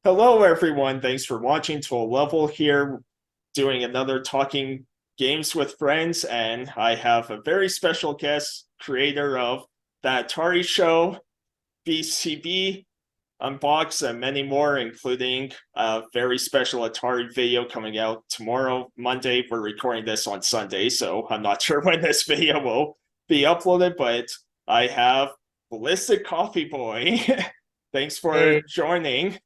Hello, everyone. Thanks for watching to a level here, doing another Talking Games with Friends. And I have a very special guest, creator of the Atari show, BCB Unbox, and many more, including a very special Atari video coming out tomorrow, Monday. We're recording this on Sunday, so I'm not sure when this video will be uploaded, but I have Ballistik Coffee Boy. Thanks for Hey, joining.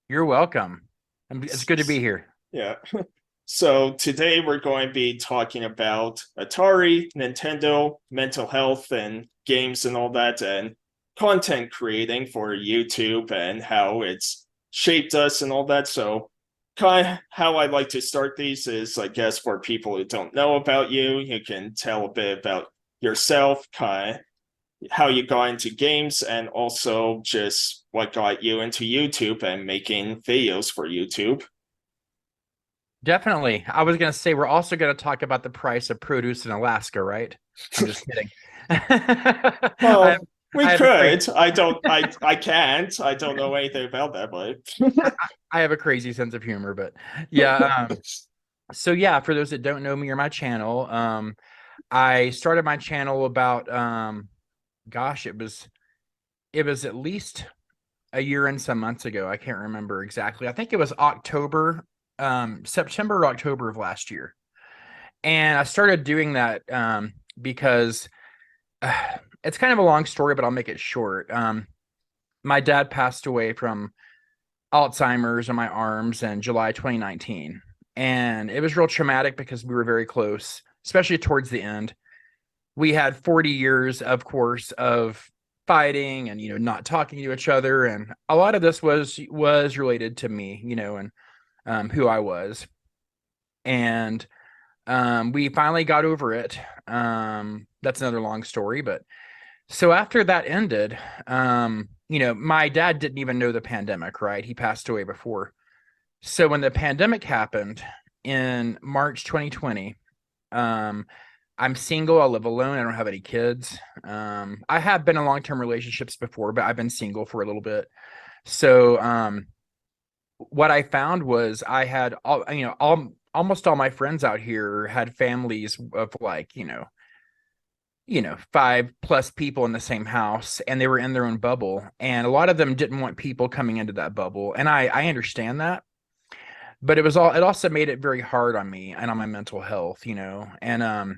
you're welcome. It's good to be here. Yeah. So today we're going to be talking about Atari, Nintendo, mental health, and games and all that, and content creating for YouTube and how it's shaped us and all that. So, kind of how I like to start these is, I guess, for people who don't know about you, you can tell a bit about yourself, kind of how you got into games, and also just what got you into YouTube and making videos for YouTube. Definitely. I was going to say we're also going to talk about the price of produce in Alaska, right? I'm just kidding. I have, Well, we I have a crazy could. I can't. I don't know anything about that, but I have a crazy sense of humor, but yeah. So yeah, for those that don't know me or my channel, I started my channel about gosh, it was at least a year and some months ago. I can't remember exactly. I think it was October, September or October of last year. And I started doing that because it's kind of a long story, but I'll make it short. My dad passed away from Alzheimer's in my arms in July 2019. And it was real traumatic because we were very close, especially towards the end. We had 40 years, of course, of fighting and not talking to each other, and a lot of this was related to me, and who I was. And we finally got over it. That's another long story, but so after that ended, my dad didn't even know the pandemic, right? He passed away before. So when the pandemic happened in March 2020, um, I'm single. I live alone. I don't have any kids. I have been in long-term relationships before, but I've been single for a little bit. So, what I found was I had almost all my friends out here had families of like, 5+ people in the same house, and they were in their own bubble. And a lot of them didn't want people coming into that bubble. And I understand that, but it also made it very hard on me and on my mental health, and,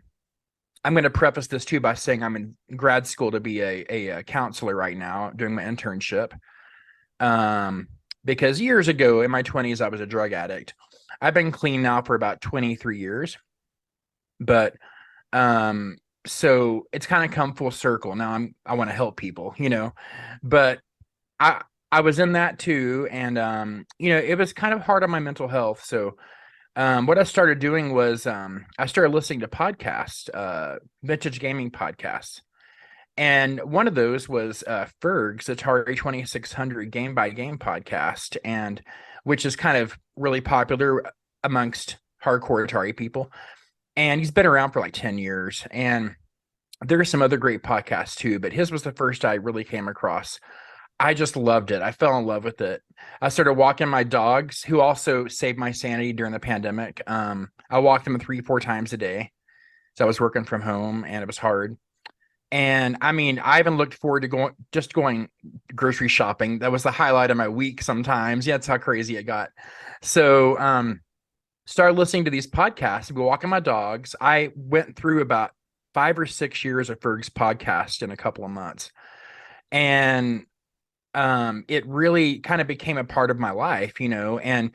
I'm going to preface this too by saying I'm in grad school to be a counselor right now, doing my internship. Um, because years ago in my 20s, I was a drug addict. I've been clean now for about 23 years, but um, so it's kind of come full circle. Now I want to help people, but I I was in that too, and it was kind of hard on my mental health. So what I started doing was I started listening to podcasts, vintage gaming podcasts. And one of those was Ferg's Atari 2600 Game by Game podcast, and which is kind of really popular amongst hardcore Atari people. And he's been around for like 10 years. And there are some other great podcasts too, but his was the first I really came across. I just loved it. I fell in love with it. I started walking my dogs, who also saved my sanity during the pandemic. I walked them 3, 4 times a day. So I was working from home and it was hard. And I mean, I even looked forward to going grocery shopping. That was the highlight of my week sometimes. Yeah, that's how crazy it got. So started listening to these podcasts, walking my dogs. I went through about 5 or 6 years of Ferg's podcast in a couple of months. And it really kind of became a part of my life, and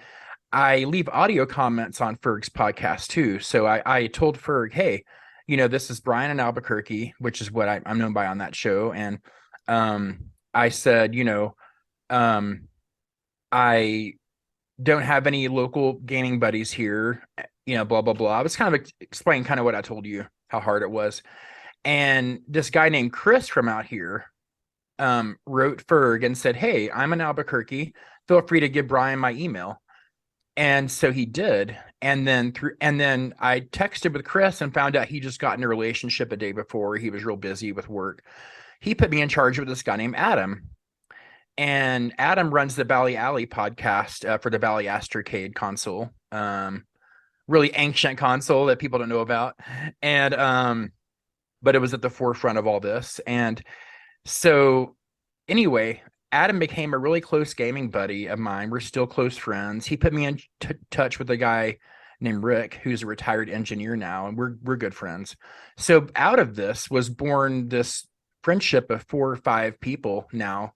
I leave audio comments on Ferg's podcast too. So I told Ferg, hey, this is Brian in Albuquerque, which is what I'm known by on that show. And I said, um, I don't have any local gaming buddies here, blah, blah, blah. I was kind of explaining kind of what I told you, how hard it was. And this guy named Chris from out here wrote Ferg and said, hey, I'm in Albuquerque. Feel free to give Brian my email. And so he did. And then I texted with Chris and found out he just got in a relationship a day before. He was real busy with work. He put me in charge with this guy named Adam. And Adam runs the Bally Alley podcast for the Bally Astrocade console, really ancient console that people don't know about. And but it was at the forefront of all this. And so anyway, Adam became a really close gaming buddy of mine. We're still close friends. He put me in touch with a guy named Rick, who's a retired engineer now, and we're good friends. So out of this was born this friendship of 4 or 5 people now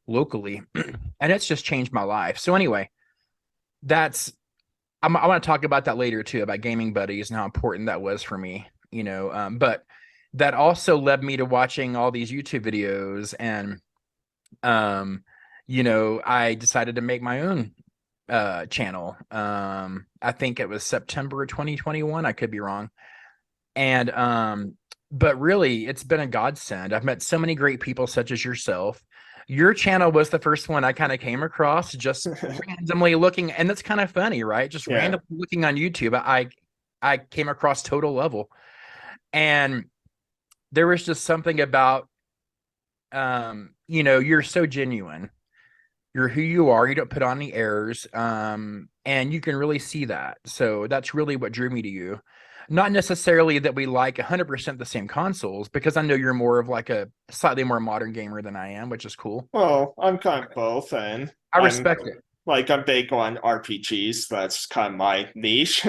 locally, and it's just changed my life. So anyway, that's I want to talk about that later too, about gaming buddies and how important that was for me, but that also led me to watching all these YouTube videos, and I decided to make my own channel. I think it was September 2021. I could be wrong. And but really it's been a godsend. I've met so many great people such as yourself. Your channel was the first one I kind of came across just randomly looking, and that's kind of funny, right? Just Yeah. randomly looking on YouTube. I came across Total Level, and there was just something about you're so genuine. You're who you are. You don't put on any airs. And you can really see that. So that's really what drew me to you. Not necessarily that we like 100% the same consoles, because I know you're more of like a slightly more modern gamer than I am, which is cool. Well, I'm kind of both, and I respect it. I'm big on RPGs. That's kind of my niche.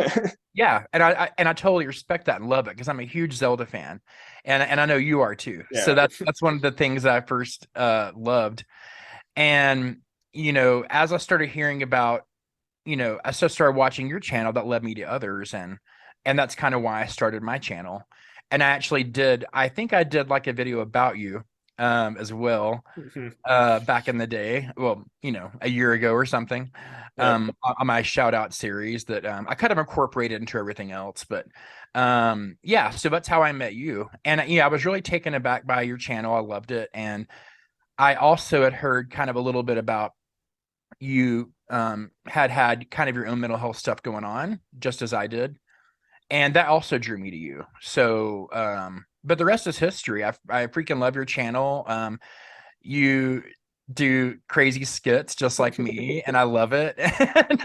Yeah, and I totally respect that and love it, because I'm a huge Zelda fan, and I know you are too. So Yeah. that's one of the things I first loved. And as I started hearing about, I started watching your channel, that led me to others, and that's kind of why I started my channel. And I think I did like a video about you as well back in the day, well, a year ago or something, Yep. on my shout out series that I kind of incorporated into everything else. But yeah, so that's how I met you. And I was really taken aback by your channel. I loved it. And I also had heard kind of a little bit about you had kind of your own mental health stuff going on, just as I did. And that also drew me to you. So, but the rest is history. I freaking love your channel. You do crazy skits just like me, and I love it. And,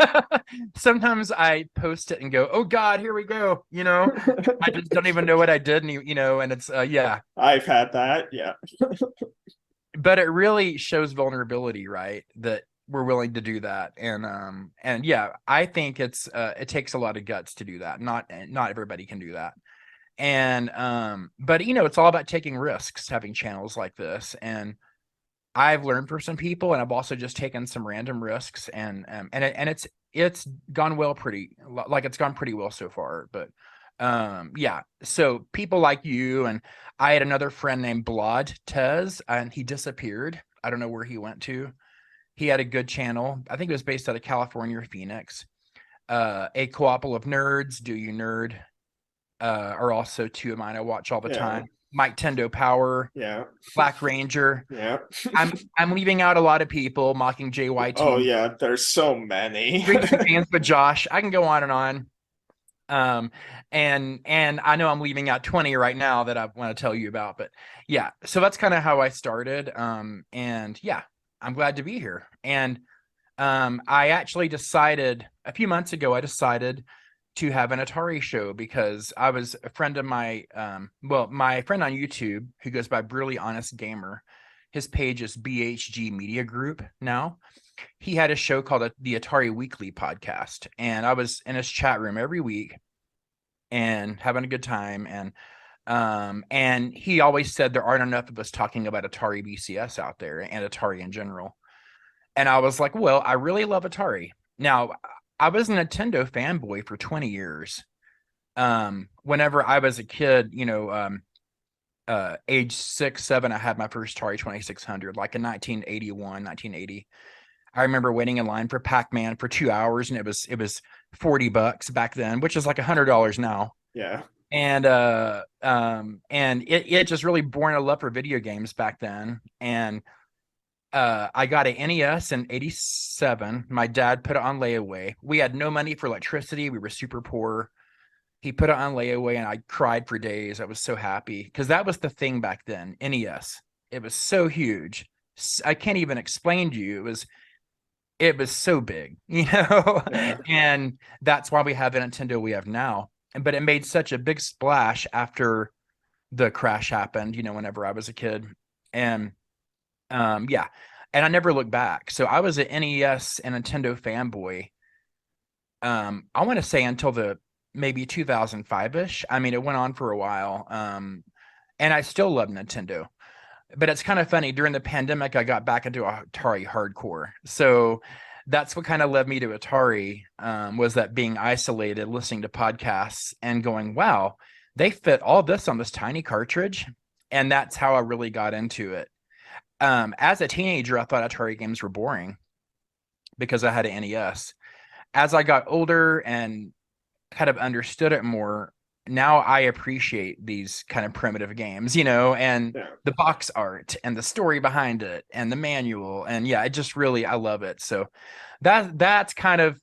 sometimes I post it and go, "Oh God, here we go." I just don't even know what I did, and it's yeah. I've had that. Yeah. But it really shows vulnerability, right? That we're willing to do that. And yeah, I think it takes a lot of guts to do that. Not everybody can do that. And but it's all about taking risks, having channels like this. And I've learned from some people, and I've also just taken some random risks, and it's gone well, it's gone pretty well so far. But yeah, so people like you, and I had another friend named Blod Tez, and he disappeared. I don't know where he went to. He had a good channel. I think it was based out of California or Phoenix. A Coopple of Nerds, Do You Nerd, are also two of mine I watch all the time. Mike Tendo Power, Yeah. Black Ranger. Yeah. I'm leaving out a lot of people, Mocking JYT. Oh yeah, there's so many. Drinks and Cans with Josh. I can go on and on. And I know I'm leaving out 20 right now that I want to tell you about, but yeah, so that's kind of how I started. And yeah, I'm glad to be here. And I actually decided a few months ago, I decided to have an Atari show, because I was a friend of my my friend on YouTube, who goes by Brutally Honest Gamer. His page is BHG Media Group now. He had a show called the Atari Weekly podcast, and I was in his chat room every week and having a good time. And he always said there aren't enough of us talking about Atari BCS out there and Atari in general. And I was like, well, I really love Atari. Now, I was a Nintendo fanboy for 20 years. Whenever I was a kid, age 6, 7, I had my first Atari 2600, like in 1981, 1980. I remember waiting in line for Pac-Man for 2 hours, and it was $40 back then, which is like $100 now. Yeah. And it just really born a love for video games back then. And I got an NES in 87. My dad put it on layaway. We had no money for electricity. We were super poor. He put it on layaway, and I cried for days. I was so happy, because that was the thing back then. NES. It was so huge, I can't even explain to you. It was so big, you know, Yeah. and that's why we have the Nintendo we have now. But it made such a big splash after the crash happened, you know, whenever I was a kid. And yeah, and I never looked back. So I was an NES and Nintendo fanboy. I want to say until the maybe 2005-ish. I mean, it went on for a while. And I still love Nintendo. But it's kind of funny. During the pandemic, I got back into Atari hardcore. So that's what kind of led me to Atari, was that being isolated, listening to podcasts and going, wow, they fit all this on this tiny cartridge. And that's how I really got into it. As a teenager, I thought Atari games were boring because I had an NES. As I got older and kind of understood it more, now I appreciate these kind of primitive games, you know, and Yeah. the box art and the story behind it and the manual. And yeah, it just really, I love it. So that's kind of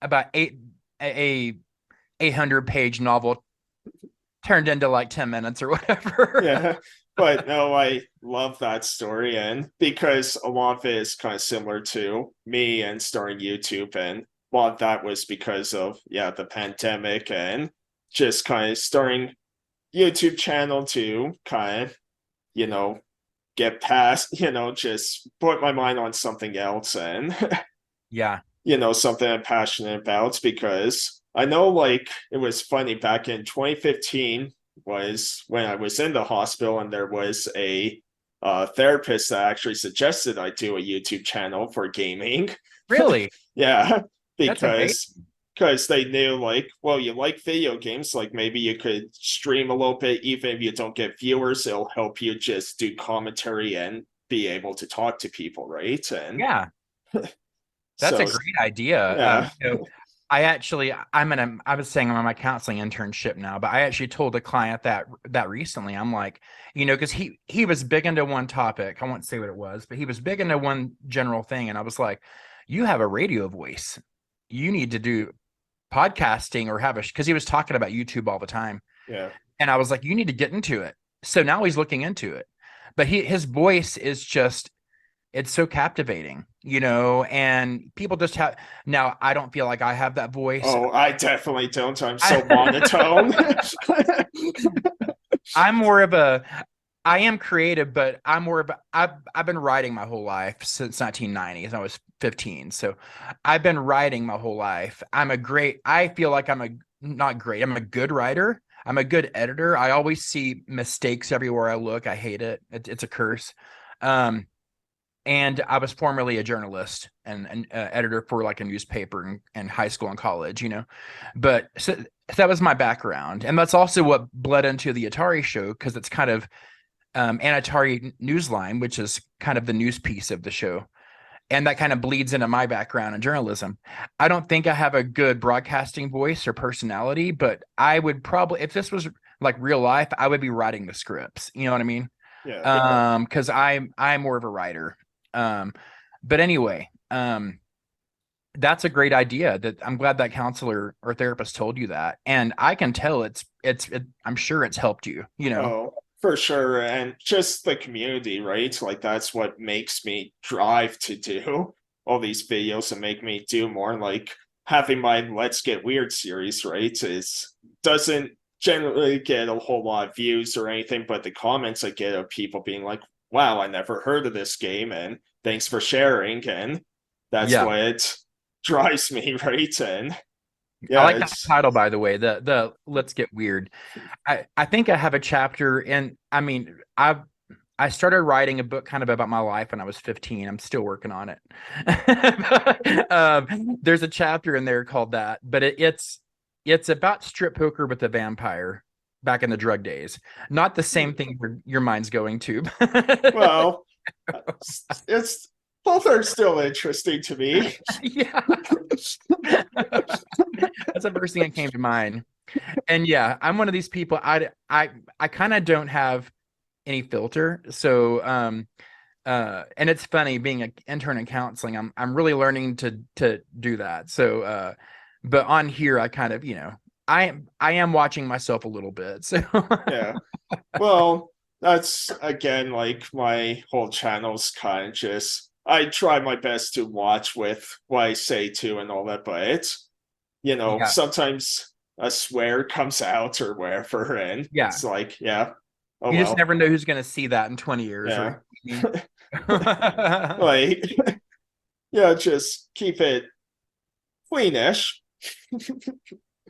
about a 800-page novel turned into like 10 minutes or whatever. Yeah. But no, I love that story. And because a lot of it is kind of similar to me and starting YouTube, and a lot of that was because of, yeah, the pandemic and just kind of starting YouTube channel to kind of, you know, get past, just put my mind on something else and, Yeah. something I'm passionate about. Because I know, like, it was funny back in 2015 was when I was in the hospital, and there was a therapist that actually suggested I do a YouTube channel for gaming. Really? Yeah, That's amazing. because they knew, like, well, you like video games, like maybe you could stream a little bit. Even if you don't get viewers, it'll help you just do commentary and be able to talk to people, right? And Yeah. That's a so, great idea. yeah. I was saying I'm on my counseling internship now, but I actually told a client that recently. I'm like, because he was big into one topic. I won't say what it was, but he was big into one general thing. And I was like, you have a radio voice. You need to do podcasting or because he was talking about YouTube all the time. Yeah. And I was like, you need to get into it. So now he's looking into it. But his voice is just, it's so captivating, and people just have. Now, I don't feel like I have that voice. Oh, I definitely don't. I'm so I, monotone. I'm more of a, I am creative, but I'm more of a, I've been writing my whole life since 1990, as I was 15. So I've been writing my whole life. I feel like not great. I'm a good writer. I'm a good editor. I always see mistakes everywhere I look. I hate it. It's a curse. And I was formerly a journalist and an editor for like a newspaper in high school and college, But so that was my background. And that's also what bled into the Atari show, because it's kind of an Atari Newsline, which is kind of the news piece of the show. And that kind of bleeds into my background in journalism. I don't think I have a good broadcasting voice or personality, but I would probably, if this was like real life, I would be writing the scripts. You know what I mean? Yeah. Because I'm more of a writer. But anyway, that's a great idea. That I'm glad that counselor or therapist told you that, and I can tell I'm sure it's helped you. Oh, for sure. And just the community, right? Like, that's what makes me drive to do all these videos and make me do more. Like, having my Let's Get Weird series, right, is doesn't generally get a whole lot of views or anything, but the comments I get of people being like, wow, I never heard of this game, and thanks for sharing. And that's Yeah, what drives me, right? And I yeah, like that it's title, by the way. The Let's Get Weird. I think I have a chapter, and I mean, I started writing a book kind of about my life when I was 15. I'm still working on it. There's a chapter in there called that, but it's about strip poker with a vampire back in the drug days. Not the same thing your mind's going to. well, it's both are still interesting to me. Yeah. That's the first thing that came to mind. And yeah, I'm one of these people. I kind of don't have any filter. So and it's funny being an intern in counseling. I'm really learning to do that. So but on here I kind of, I am watching myself a little bit. So Yeah. Well, that's again like my whole channel's kind of just I try my best to watch with what I say to and all that, but it's Yeah, sometimes a swear comes out or wherever, and yeah. it's like, yeah, oh You just well, never know who's going to see that in 20 years, or yeah. me. Like, yeah, just keep it cleanish.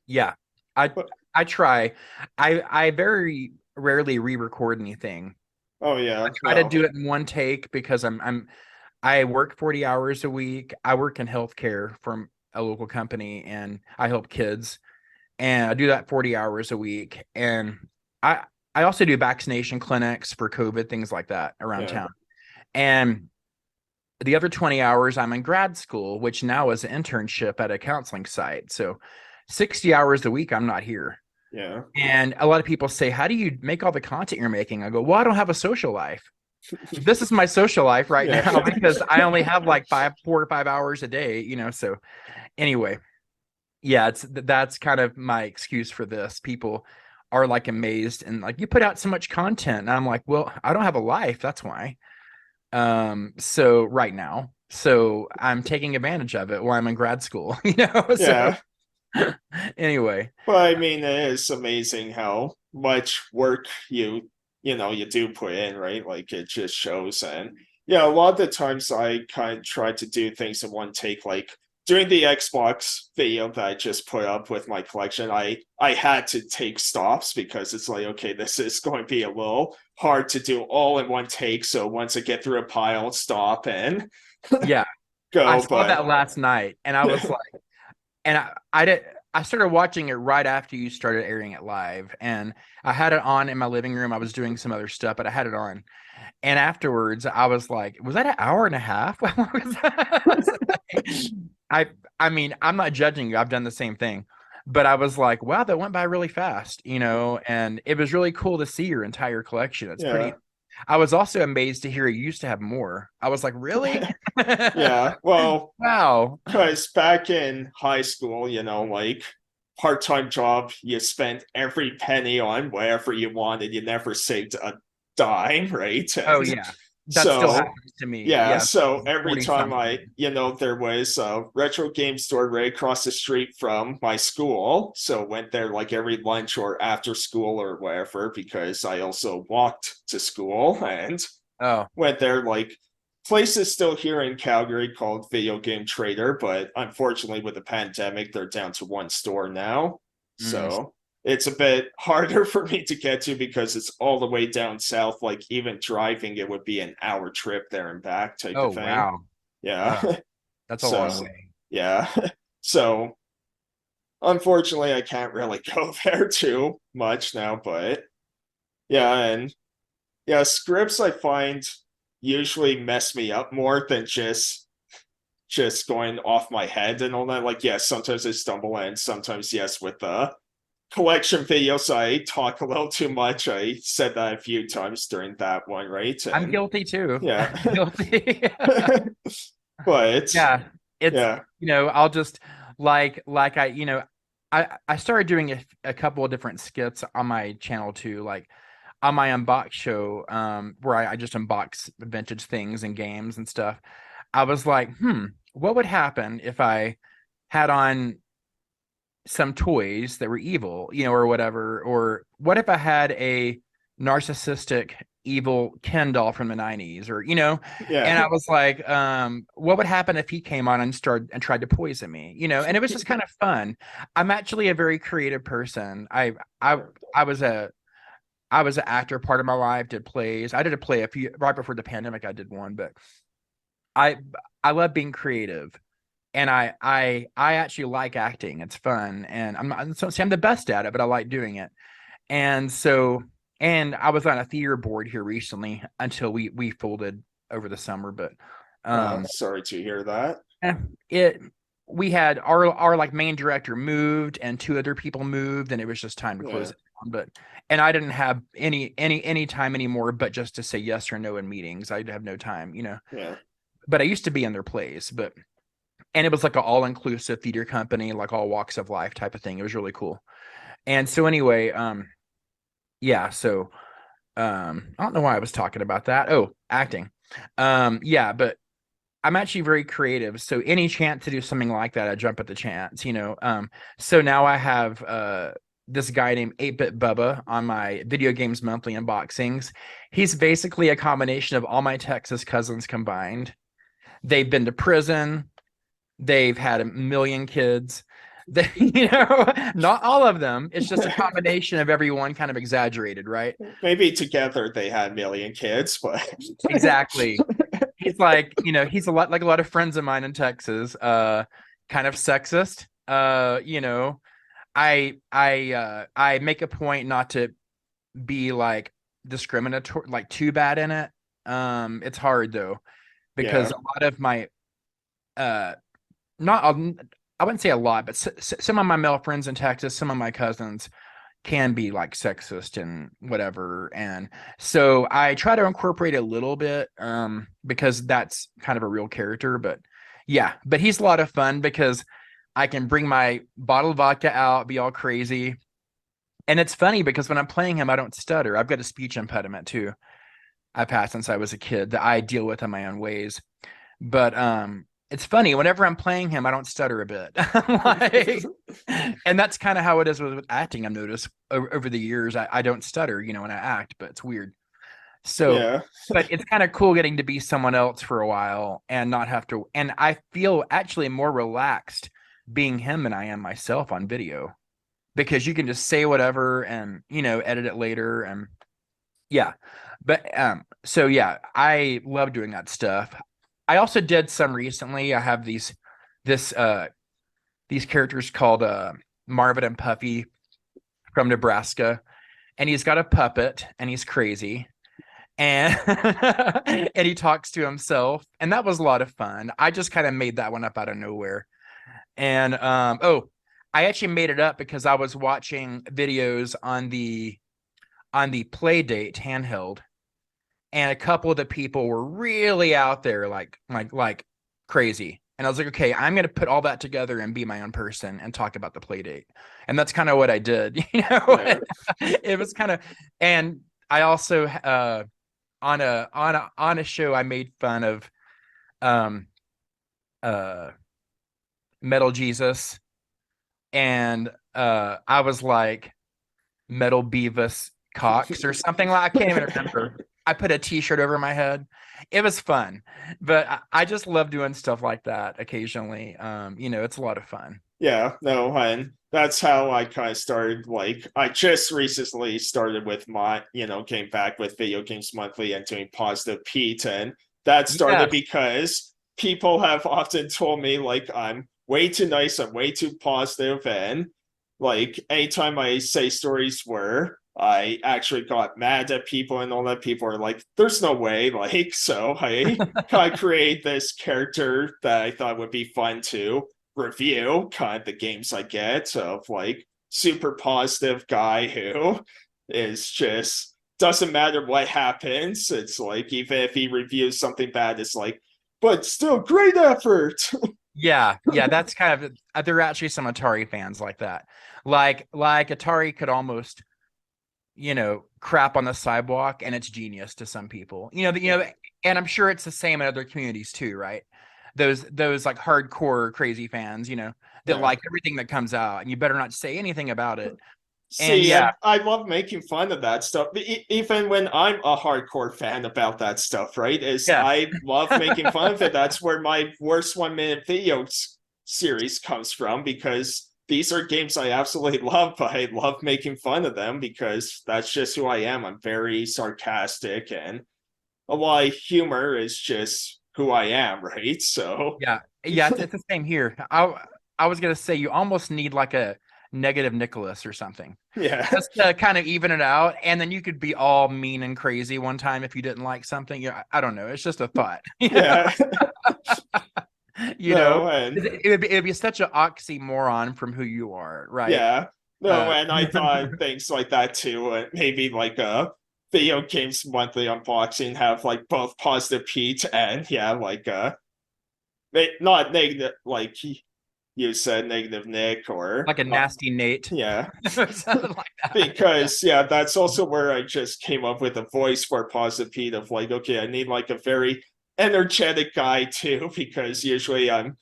Yeah, I But I try. I very rarely re-record anything. oh yeah, Try to well, do it in one take because I work 40 hours a week. I work in healthcare from a local company and I help kids. And I do that 40 hours a week. And I I also do vaccination clinics for COVID, things like that around yeah, town. And the other 20 hours I'm in grad school, which now is an internship at a counseling site. So 60 hours a week I'm not here. yeah, And a lot of people say, "How do you make all the content you're making?" I go, "Well, I don't have a social life. This is my social life right yeah, now because I only have like 4 or 5 hours a day, So anyway, yeah, that's kind of my excuse for this. People are like amazed and like, you put out so much content, and I'm like, well, I don't have a life. That's why. So right now, so I'm taking advantage of it while I'm in grad school, So yeah. anyway, But I mean, it is amazing how much work you do put in, right? Like it just shows. And yeah, a lot of the times I kind of try to do things in one take. Like during the Xbox video that I just put up with my collection, I had to take stops because it's like, okay, this is going to be a little hard to do all in one take. So once I get through a pile, stop and yeah, I go. saw But that last night, and I was like, and I did. I started watching it right after you started airing it live, and I had it on in my living room. I was doing some other stuff, but I had it on. And afterwards, I was like, "Was that an hour and a half?" How long was that? I, I mean, I'm not judging you. I've done the same thing, but I was like, "Wow, that went by really fast," And it was really cool to see your entire collection. It's pretty. yeah. I was also amazed to hear you used to have more. I was like, "Really?" Yeah. Well, Wow. because back in high school, like part-time job, you spent every penny on whatever you wanted. You never saved a dime, right? Oh And yeah, that still so happens to me. yeah, Yeah, so every 40 time something. there was a retro game store right across the street from my school. So went there like every lunch or after school or whatever, because I also walked to school and Oh, went there. Like places still here in Calgary called Video Game Trader, but unfortunately with the pandemic, they're down to one store now. mm. So it's a bit harder for me to get to because it's all the way down south. Like even driving, it would be an hour trip there and back type Oh of thing. wow. Yeah. Uh, that's a long So way. yeah. So unfortunately, I can't really go there too much now, but yeah, and yeah, scripts I find usually mess me up more than just going off my head and all that. Like, yes, sometimes I stumble and sometimes yes, with the collection videos I talk a little too much. I said that a few times during that one, right? I'm And guilty too. yeah. I'm guilty. But Yeah, it's yeah, I'll just like I started doing a couple of different skits on my channel too, like on my unbox show, where I just unbox vintage things and games and stuff. I was like, what would happen if I had on some toys that were evil, or whatever? Or what if I had a narcissistic evil Ken doll from the 90s, or and yeah, I was like, what would happen if he came on and started and tried to poison me? And it was just kind of fun. I'm actually a very creative person. I I was a I was an actor part of my life, did plays. I did a play a few right before the pandemic, I did one, but I I love being creative, and I actually like acting. It's fun, and I'm not so say I'm the best at it, but I like doing it. And so, and I was on a theater board here recently until we folded over the summer. But um, sorry to hear that. eh, it we had our like main director moved and two other people moved, and it was just time to close Yeah, it down. But and I didn't have any time anymore, but just to say yes or no in meetings. I'd have no time. yeah. But I used to be in their plays, but and it was like an all-inclusive theater company, like all walks of life type of thing. It was really cool. And so anyway, yeah, so I don't know why I was talking about that. Oh, acting. Yeah, but I'm actually very creative. So any chance to do something like that, I jump at the chance, you know. So now I have this guy named 8-Bit Bubba on my Video Games Monthly unboxings. He's basically a combination of all my Texas cousins combined. They've been to prison, they've had a million kids. They, not all of them. It's just a combination of everyone kind of exaggerated, right? Maybe together they had a million kids, but Exactly. He's like, he's a lot like a lot of friends of mine in Texas, kind of sexist. I make a point not to be like discriminatory, like too bad in it. It's hard though, because yeah, a lot of my not I wouldn't say a lot, but some of my male friends in Texas, some of my cousins can be like sexist and whatever. And so I try to incorporate a little bit because that's kind of a real character. But yeah, but he's a lot of fun because I can bring my bottle of vodka out, be all crazy. And it's funny because when I'm playing him, I don't stutter. I've got a speech impediment too. I've had since I was a kid that I deal with in my own ways. But it's funny whenever I'm playing him, I don't stutter a bit. Like, and that's kind of how it is with acting. I've noticed over the years, I don't stutter, when I act, but it's weird. So, yeah, but it's kind of cool getting to be someone else for a while and not have to. And I feel actually more relaxed being him than I am myself on video because you can just say whatever and, edit it later. And yeah. But so yeah, I love doing that stuff. I also did some recently. I have these characters called Marvin and Puffy from Nebraska, and he's got a puppet and he's crazy. And and he talks to himself, and that was a lot of fun. I just kind of made that one up out of nowhere. And I actually made it up because I was watching videos on the Playdate handheld, and a couple of the people were really out there like crazy. And I was like, okay, I'm gonna put all that together and be my own person and talk about the play date. And that's kind of what I did. yeah. It was kind of, and I also on a show I made fun of um uh Metal Jesus, and I was like Metal Beavis Cox or something like, I can't even remember. I put a t-shirt over my head. It was fun, but I just love doing stuff like that occasionally. It's a lot of fun. Yeah, no, and that's how I kind of started. Like, I just recently started with came back with Video Games Monthly and doing Positive Pete. And that started Yes. because people have often told me, like, I'm way too nice, I'm way too positive, and like, anytime I say stories where I actually got mad at people and all that, people are like, there's no way. Like, so I kind of create this character that I thought would be fun to review kind of the games I get of like super positive guy who is just doesn't matter what happens. It's like even if he reviews something bad, it's like, but still great effort. Yeah, that's kind of there are actually some Atari fans like that. Like Atari could almost, crap on the sidewalk and it's genius to some people. And I'm sure it's the same in other communities too, right? Those like hardcore crazy fans, that Yeah. like everything that comes out and you better not say anything about it. And See, yeah, and I love making fun of that stuff, even when I'm a hardcore fan about that stuff. Right? Is yeah, I love making fun of it. That's where my worst 1 minute videos series comes from because these are games I absolutely love, but I love making fun of them because that's just who I am. I'm very sarcastic, and a lot of humor is just who I am. Right? So yeah, it's the same here. I was gonna say you almost need like a negative Nicholas or something yeah, just to kind of even it out, and then you could be all mean and crazy one time if you didn't like something. Yeah, I don't know. It's just a thought. yeah. You know, No, and it would be such an oxymoron from who you are, right? yeah. No, Uh, and I thought things like that too. Maybe like a video games monthly unboxing have like both positive Pete and yeah, like not negative, like you said Negative Nick or like a nasty Nate. yeah. Something like that. Because yeah, that's also where I just came up with a voice for Positive Pete of like, okay, I need like a very energetic guy too, because usually I'm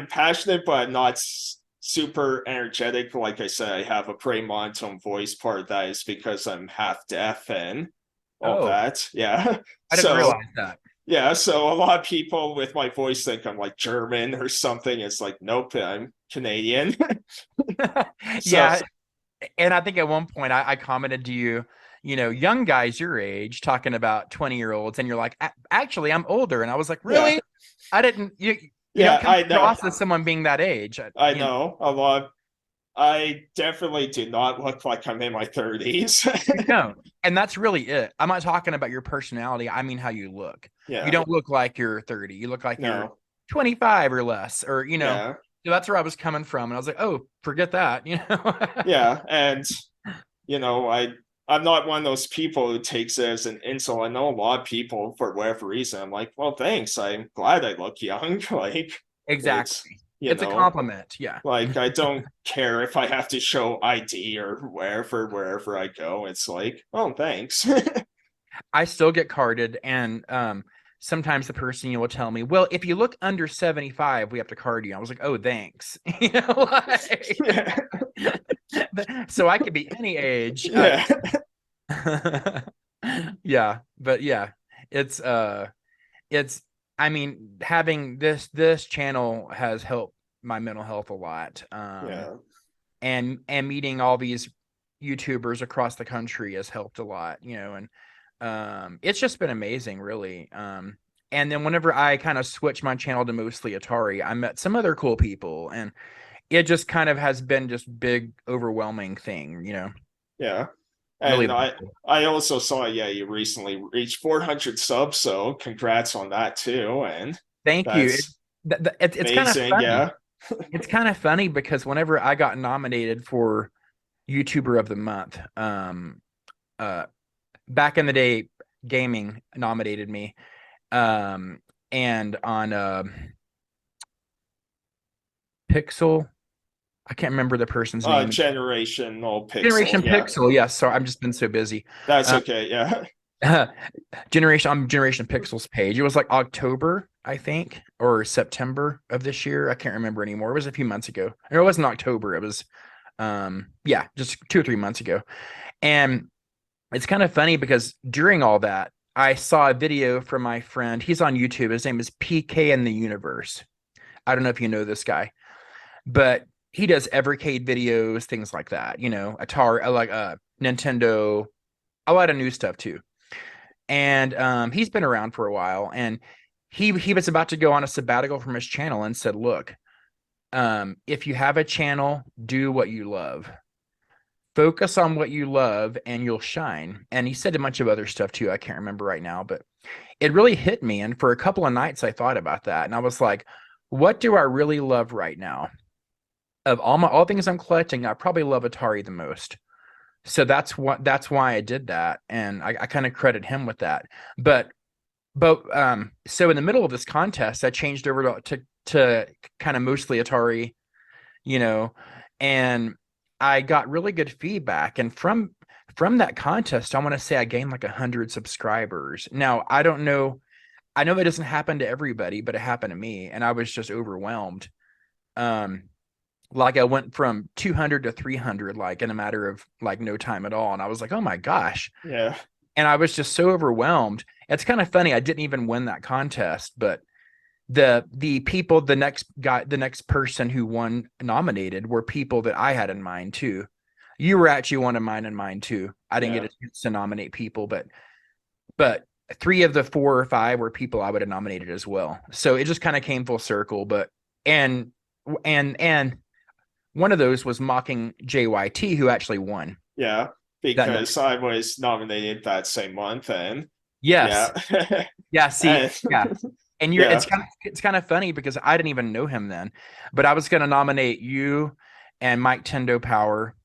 passionate, but I'm not super energetic. Like I said, I have a pretty monotone voice. Part of that is because I'm half deaf and all Oh, that. Yeah. I didn't So realize that. yeah, so a lot of people with my voice think I'm like German or something. It's like, nope, I'm Canadian. So Yeah, and I think at one point I commented to you, young guys your age talking about 20-year-olds, and you're like, actually, I'm older. And I was like, yeah, really? I didn't, you don't yeah, come I know. across as someone being that age. I know a lot. I definitely do not look like I'm in my 30s. You don't. And that's really it. I'm not talking about your personality. I mean how you look. You Yeah, don't look like you're 30. You look like you're no, 25 or less, or, yeah, so that's where I was coming from. And I was like, oh, forget that. yeah. And I'm not one of those people who takes it as an insult. I know a lot of people for whatever reason. I'm like, well, thanks. I'm glad I look young. Like it's Exactly. It's a compliment. Yeah. like I don't care if I have to show ID or wherever I go. It's like, oh, thanks. I still get carded, and sometimes the person will tell me, well, if you look under 75, we have to card you. I was like, oh, thanks. Yeah. So I could be any age. Yeah. Yeah, but yeah, it's it's I mean, having this channel has helped my mental health a lot. Yeah. And meeting all these YouTubers across the country has helped a lot, and it's just been amazing, really. And then whenever I kind of switched my channel to mostly Atari, I met some other cool people, and it just kind of has been just big, overwhelming thing, Yeah. really. And I also saw, yeah, you recently reached 400 subs, so congrats on that too. And Thank you. that's It's kind of amazing. funny. Yeah. It's kind of funny because whenever I got nominated for YouTuber of the Month, uh, back in the day, gaming nominated me, and on Pixel, I can't remember the person's name. Generational Generation Pixel. Yeah. Pixel. Yes, sorry, I'm just been so busy. That's okay. Yeah. Generation Pixel's page. It was like October, I think, or September of this year. I can't remember anymore. It was a few months ago. Or it wasn't October. It was yeah, just 2 or 3 months ago. And it's kind of funny because during all that, I saw a video from my friend. He's on YouTube. His name is PK in the Universe. I don't know if you know this guy, but he does Evercade videos, things like that. Atari, like Nintendo, a lot of new stuff too. And he's been around for a while, and he was about to go on a sabbatical from his channel and said, look, if you have a channel, do what you love. Focus on what you love and you'll shine. And he said a bunch of other stuff too. I can't remember right now, but it really hit me. And for a couple of nights, I thought about that. And I was like, what do I really love right now? Of all things I'm collecting, I probably love Atari the most. So that's why I did that. And I kind of credit him with that. But so in the middle of this contest, I changed over to kind of mostly Atari, you know, and I got really good feedback. And from that contest, I want to say I gained like 100 subscribers. Now, I don't know. I know that doesn't happen to everybody, but it happened to me, and I was just overwhelmed. Like I went from 200 to 300, like in a matter of like no time at all. And I was like, oh my gosh. Yeah. And I was just so overwhelmed. It's kind of funny. I didn't even win that contest, but the people, the next person who won nominated were people that I had in mind too. You were actually one of mine in mind too. I didn't Yeah. get a chance to nominate people, but 3 of the 4 or 5 were people I would have nominated as well. So it just kind of came full circle. But and one of those was mocking JYT, who actually won. Yeah. That Because next, I was nominated that same month, and yes, yeah. yeah. See, And yeah, and yeah. it's kind of funny because I didn't even know him then, but I was going to nominate you and Mike Tendo Power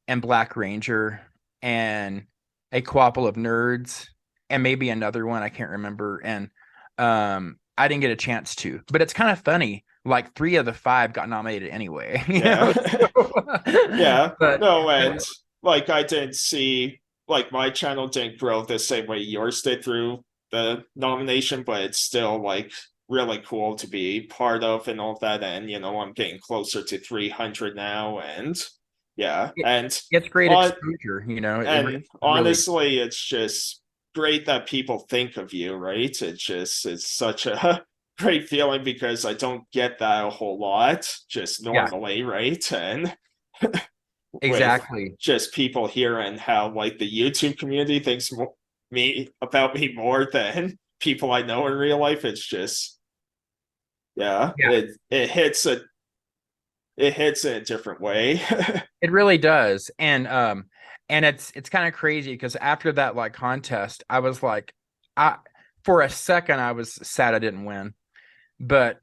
and Black Ranger and a couple of nerds and maybe another one I can't remember, and I didn't get a chance to. But it's kind of funny like 3 of the 5 got nominated anyway, you know? Yeah. Yeah. But No, and like I didn't see like my channel didn't grow the same way yours did through the nomination, but it's still like really cool to be part of and all that. And I'm getting closer to 300 now, and yeah, it, it's great on exposure, you know? and Really, honestly, it's just great that people think of you, right? It's such a great feeling because I don't get that a whole lot just yeah, normally, right? And with exactly. just people here and how like the YouTube community thinks me about me more than people I know in real life. It's just yeah, Yeah, it hits in a different way. it really does. And it's kind of crazy because after that like contest, I was like, I for a second I was sad I didn't win. But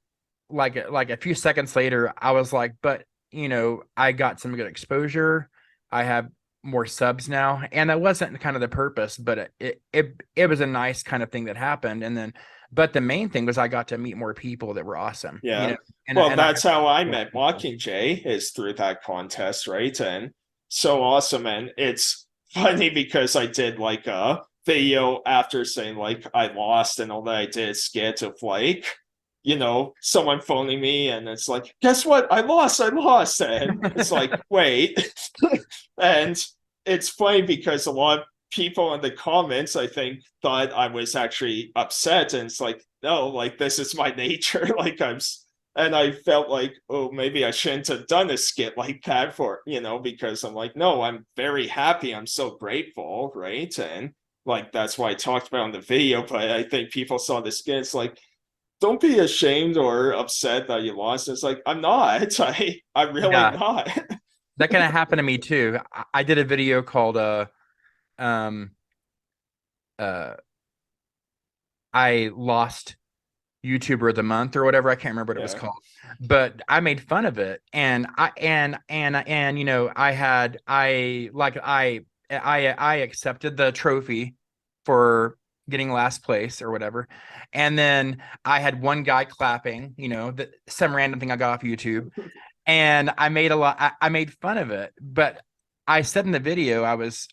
like a few seconds later, I was like, but I got some good exposure. I have more subs now, and that wasn't kind of the purpose, but it was a nice kind of thing that happened. And then, but the main thing was I got to meet more people that were awesome, Yeah. and Well, and I that's how I met Mockingjay is through that contest, right? And so awesome. And it's funny because I did like a video after saying like I lost and all that. I did a skit of like, someone phoning me and it's like, guess what? I lost. I lost. And it's like, wait. And it's funny because a lot of people in the comments, I think, thought I was actually upset. And it's like, no, like this is my nature. Like and I felt like, oh, maybe I shouldn't have done a skit like that because I'm like, no, I'm very happy. I'm so grateful, right? And like that's why I talked about in the video. But I think people saw the skit. It's like, don't be ashamed or upset that you lost. It's like, I'm not. I'm really yeah, not. that kind of happened to me too. I did a video called um uh I lost YouTuber of the month or whatever. I can't remember what it was Yeah. called, but I made fun of it. And I accepted the trophy for getting last place or whatever. And then I had one guy clapping, that some random thing I got off YouTube. And I made I made fun of it, but I said in the video I was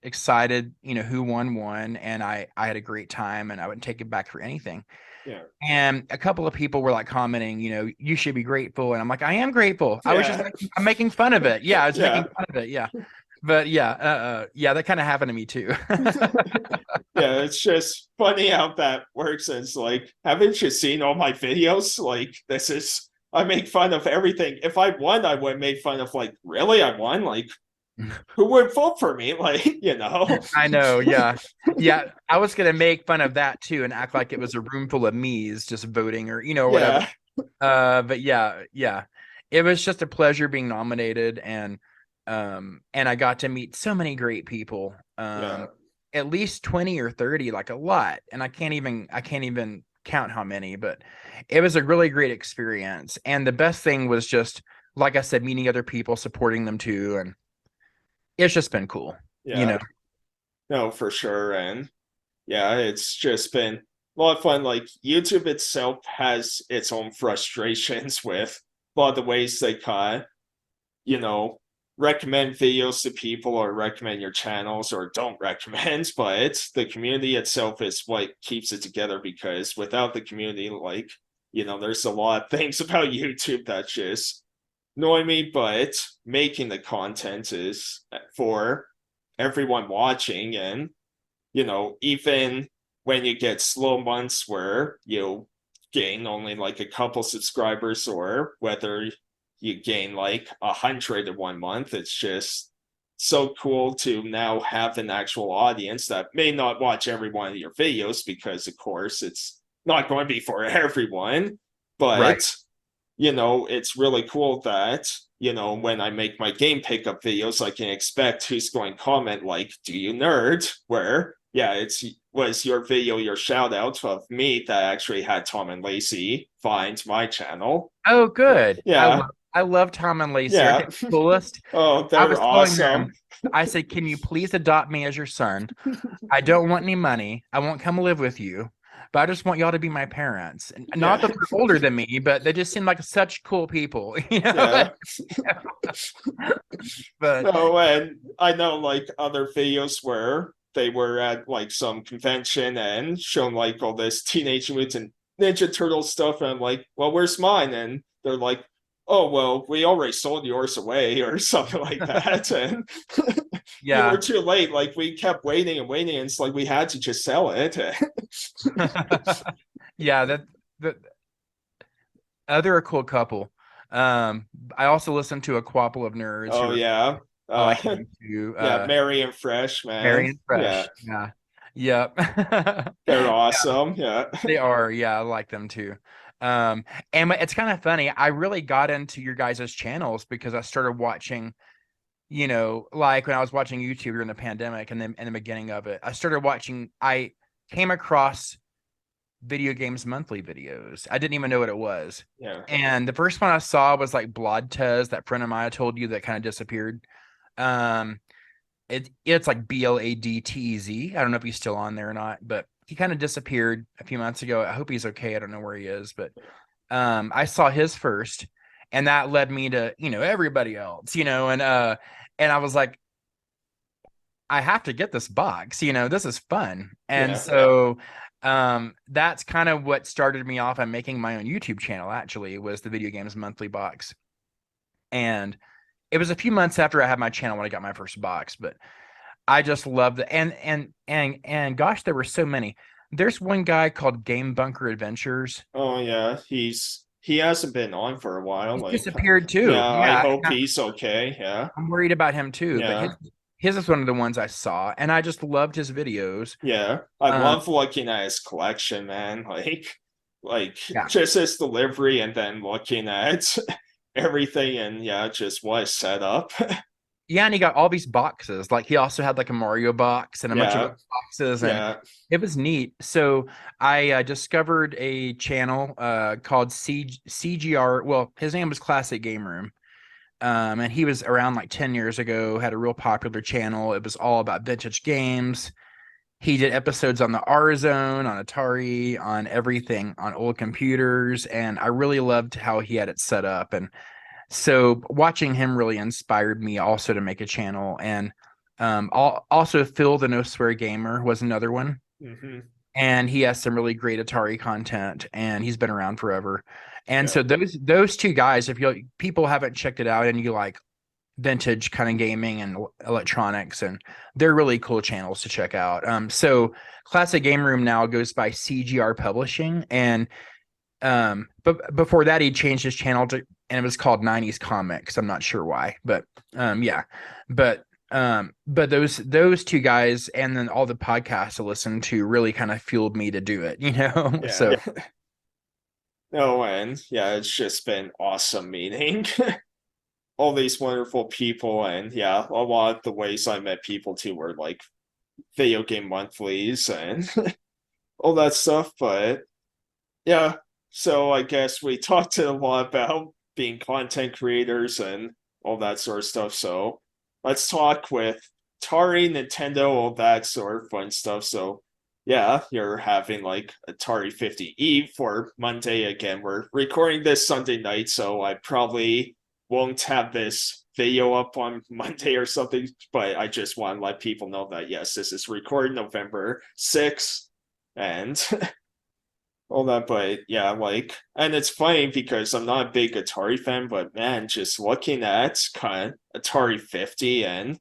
excited, who won, and I had a great time and I wouldn't take it back for anything. Yeah. And a couple of people were like commenting, you should be grateful. And I'm like, I am grateful. I was just Yeah. I'm making fun of it. Yeah, I was making Yeah. fun of it. Yeah. But yeah, yeah, that kind of happened to me too. Yeah, it's just funny how that works. And it's like, haven't you seen all my videos? Like, I make fun of everything. If I won, I would make fun of, like, really? I won? Like, who would vote for me? Like, I know, yeah. Yeah, I was gonna make fun of that too and act like it was a room full of me's just voting or whatever. Yeah. But yeah, yeah. It was just a pleasure being nominated and I got to meet so many great people. Yeah. At least 20 or 30, like a lot. And I can't even count how many, but it was a really great experience. And the best thing was just like I said, meeting other people, supporting them too, and it's just been cool, you Yeah. know. No, for sure. And yeah, it's just been a lot of fun. Like, YouTube itself has its own frustrations with a lot of the ways they kind of you know, recommend videos to people or recommend your channels or don't recommend, but the community itself is what keeps it together because without the community, like, there's a lot of things about YouTube that just annoy me, but making the content is for everyone watching. And, even when you get slow months where you gain only like a couple subscribers or whether you gain like 100 in 1 month. It's just so cool to now have an actual audience that may not watch every one of your videos because, of course, it's not going to be for everyone. Right. But, it's really cool that, when I make my game pickup videos, I can expect who's going to comment like, do you nerd? Where, yeah, was your video your shout out of me that actually had Tom and Lacey find my channel. Oh, good. Yeah, I love Tom and Lacey. Aren't they yeah. the coolest? Oh, I they're was telling awesome. them, I said, can you please adopt me as your son? I don't want any money. I won't come live with you, but I just want y'all to be my parents. And not that they're older than me, but they just seem like such cool people, you know? Yeah. But No, and I know like other videos where they were at like some convention and shown like all this Teenage Mutant Ninja Turtle stuff, and I'm like, well, where's mine? And they're like, oh, well, we already sold yours away or something like that. And you were yeah. too late. Like we kept waiting and waiting, and it's like we had to just sell it. Yeah, that they're a cool couple. Um, I also listen to a couple of nerds Oh who yeah. I Uh like them too. yeah, Mary and Fresh, man. Mary and Yeah, Fresh. Yeah. Yep. they're awesome. Yeah. They are. Yeah, I like them too. And it's kind of funny. I really got into your guys' channels because I started watching, like when I was watching YouTube during the pandemic and then in the beginning of it, I came across Video Games Monthly videos. I didn't even know what it was. Yeah. And the first one I saw was like Blodtez, that friend of mine I told you that kind of disappeared. Um, it's like Bladtez. I don't know if he's still on there or not, but he kind of disappeared a few months ago. I hope he's okay. I don't know where he is, but I saw his first, and that led me to everybody else, and I was like, I have to get this box. This is fun, and Yeah. so that's kind of what started me off on making my own YouTube channel. Actually, was the Video Games Monthly box, and it was a few months after I had my channel when I got my first box, but I just loved it. And gosh, there were so many. There's one guy called Game Bunker Adventures. Oh yeah. He hasn't been on for a while. He's Like disappeared yeah, too. I Yeah, hope he's okay. Yeah. I'm worried about him too. But his Yeah. his is one of the ones I saw, and I just loved his videos. Yeah. I Um, love looking at his collection, man. Like yeah, just his delivery and then looking at everything and yeah, just what is set up. yeah, and he got all these boxes. Like he also had like a Mario box and a bunch of Yeah. other boxes, and Yeah. it was neat. So I discovered a channel called CGR. Well, his name was Classic Game Room. And he was around like 10 years ago, had a real popular channel. It was all about vintage games. He did episodes on the R Zone, on Atari, on everything, on old computers. And I really loved how he had it set up. And so watching him really inspired me also to make a channel. And also Phil the No Swear Gamer was another one. Hmm. And he has some really great Atari content, and he's been around forever. And Yeah. so those two guys, if people haven't checked it out and you like vintage kind of gaming and electronics, and they're really cool channels to check out. So Classic Game Room now goes by CGR Publishing, and but before that he changed his channel to, and it was called 90s Comics. I'm not sure why, but yeah, but those two guys and then all the podcasts I listened to really kind of fueled me to do it, Yeah. So No, and yeah, it's just been awesome meeting all these wonderful people. And yeah, a lot of the ways I met people too were like video game monthlies and all that stuff. But yeah, so I guess we talked a lot about being content creators and all that sort of stuff. So let's talk with Atari, Nintendo, all that sort of fun stuff. So yeah, you're having like Atari 50 Eve for Monday again. We're recording this Sunday night, so I probably won't have this video up on Monday or something, but I just want to let people know that yes, this is recorded November 6th and all that. But yeah, like, and it's funny because I'm not a big Atari fan, but man, just looking at kind of Atari 50, and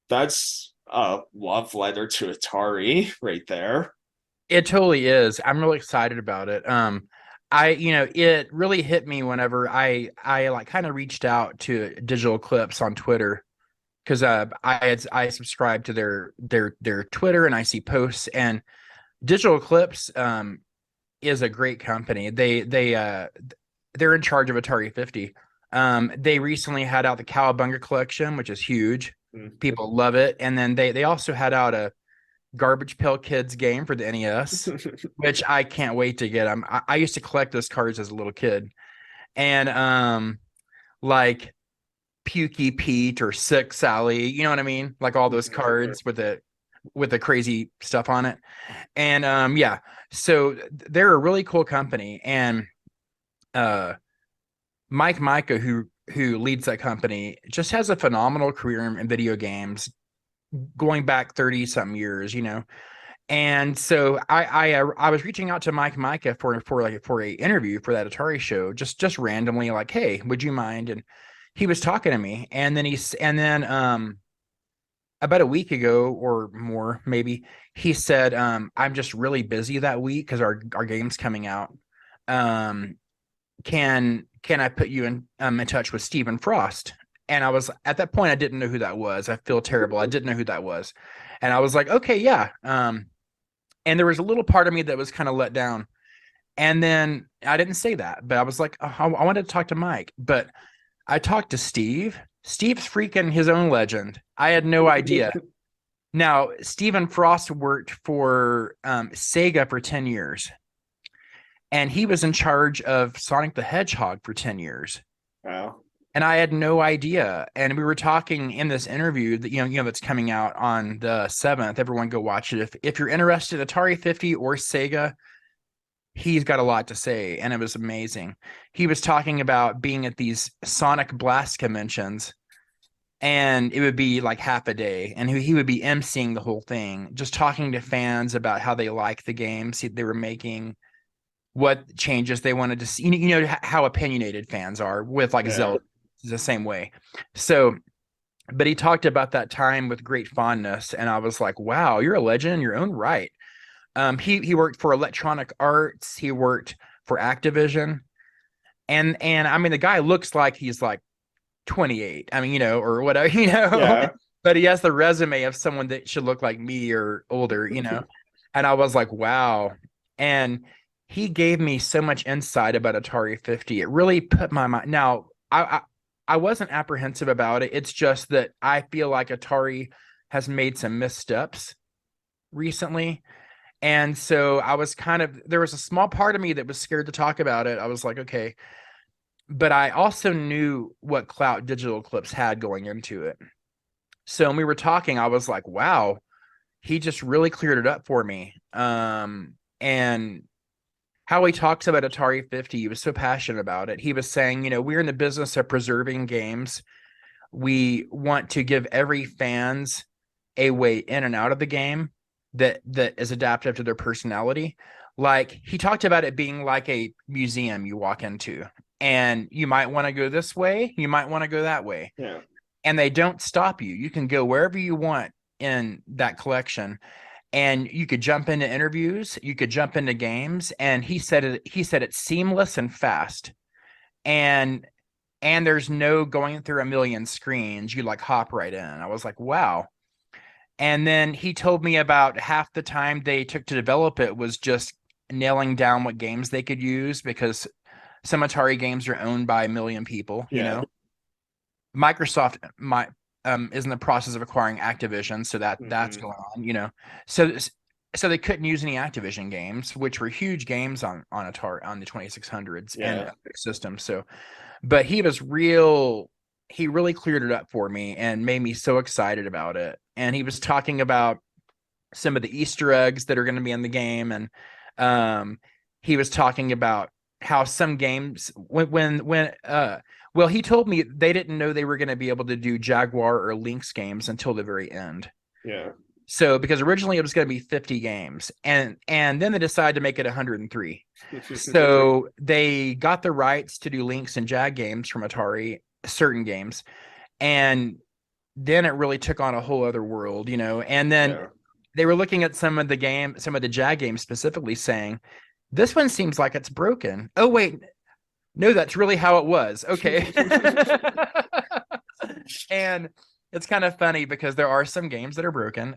that's a love letter to Atari right there. it totally is. I'm really excited about it. It really hit me whenever I like kind of reached out to Digital Eclipse on Twitter because I subscribe to their Twitter and I see posts, and Digital Eclipse is a great company. They're in charge of Atari 50. They recently had out the Cowabunga collection, which is huge. Mm. People love it. And then they also had out a Garbage Pail Kids game for the NES, which I can't wait to get. I used to collect those cards as a little kid. And like Pukey Pete or Sick Sally, you know what I mean? Like all those cards with it. with the crazy stuff on it. And yeah, so they're a really cool company. And Mike Micah, who leads that company, just has a phenomenal career in video games, going back 30 something years, And so I was reaching out to Mike Micah for a interview for that Atari show, just randomly, like, hey, would you mind? And he was talking to me, and then about a week ago or more, maybe, he said, I'm just really busy that week because our game's coming out. Um, can I put you in touch with Stephen Frost? And I was, at that point, I didn't know who that was. I feel terrible. I didn't know who that was. And I was like, okay, yeah. And there was a little part of me that was kind of let down. And then I didn't say that, but I was like, oh, I wanted to talk to Mike. But I talked to Steve. Steve's freaking his own legend. I had no idea. Now, Stephen Frost worked for Sega for 10 years, and he was in charge of Sonic the Hedgehog for 10 years. Wow. And I had no idea. And we were talking in this interview that, that's coming out on the 7th. Everyone go watch it. If you're interested, Atari 50 or Sega, he's got a lot to say. And it was amazing. He was talking about being at these Sonic Blast conventions, and it would be like half a day. And he would be emceeing the whole thing, just talking to fans about how they like the games they were making, what changes they wanted to see. How opinionated fans are with like Zelda. The same way. So, but he talked about that time with great fondness, and I was like, wow, you're a legend in your own right. He worked for Electronic Arts, he worked for Activision, and I mean, the guy looks like he's like 28, I mean, or whatever, Yeah. but he has the resume of someone that should look like me or older, and I was like, wow. And he gave me so much insight about Atari 50. It really put my mind. Now, I wasn't apprehensive about it. It's just that I feel like Atari has made some missteps recently. And so I was there was a small part of me that was scared to talk about it. I was like, okay. But I also knew what clout Digital Eclipse had going into it. So when we were talking, I was like, wow, he just really cleared it up for me. And how he talks about Atari 50, he was so passionate about it. He was saying, we're in the business of preserving games. We want to give every fans a way in and out of the game that is adaptive to their personality. Like, he talked about it being like a museum you walk into, and you might want to go this way, you might want to go that way. Yeah. And they don't stop you. You can go wherever you want in that collection. And you could jump into interviews, you could jump into games, and he said it's seamless and fast, and there's no going through a million screens. You like hop right in. I was like, wow. And then he told me about half the time they took to develop it was just nailing down what games they could use, because some Atari games are owned by a million people. Microsoft is in the process of acquiring Activision, so that's going on, so they couldn't use any Activision games, which were huge games on Atari, on the 2600s and systems. So, but he really cleared it up for me and made me so excited about it. And he was talking about some of the Easter eggs that are going to be in the game, and he was talking about how some games well, he told me they didn't know they were going to be able to do Jaguar or Lynx games until the very end. Yeah. So, because originally it was going to be 50 games, and then they decided to make it 103. So they got the rights to do Lynx and Jag games from Atari, certain games, and then it really took on a whole other world, And then they were looking at some of the Jag games specifically, saying, this one seems like it's broken. Oh, wait. No, that's really how it was. Okay. And it's kind of funny because there are some games that are broken.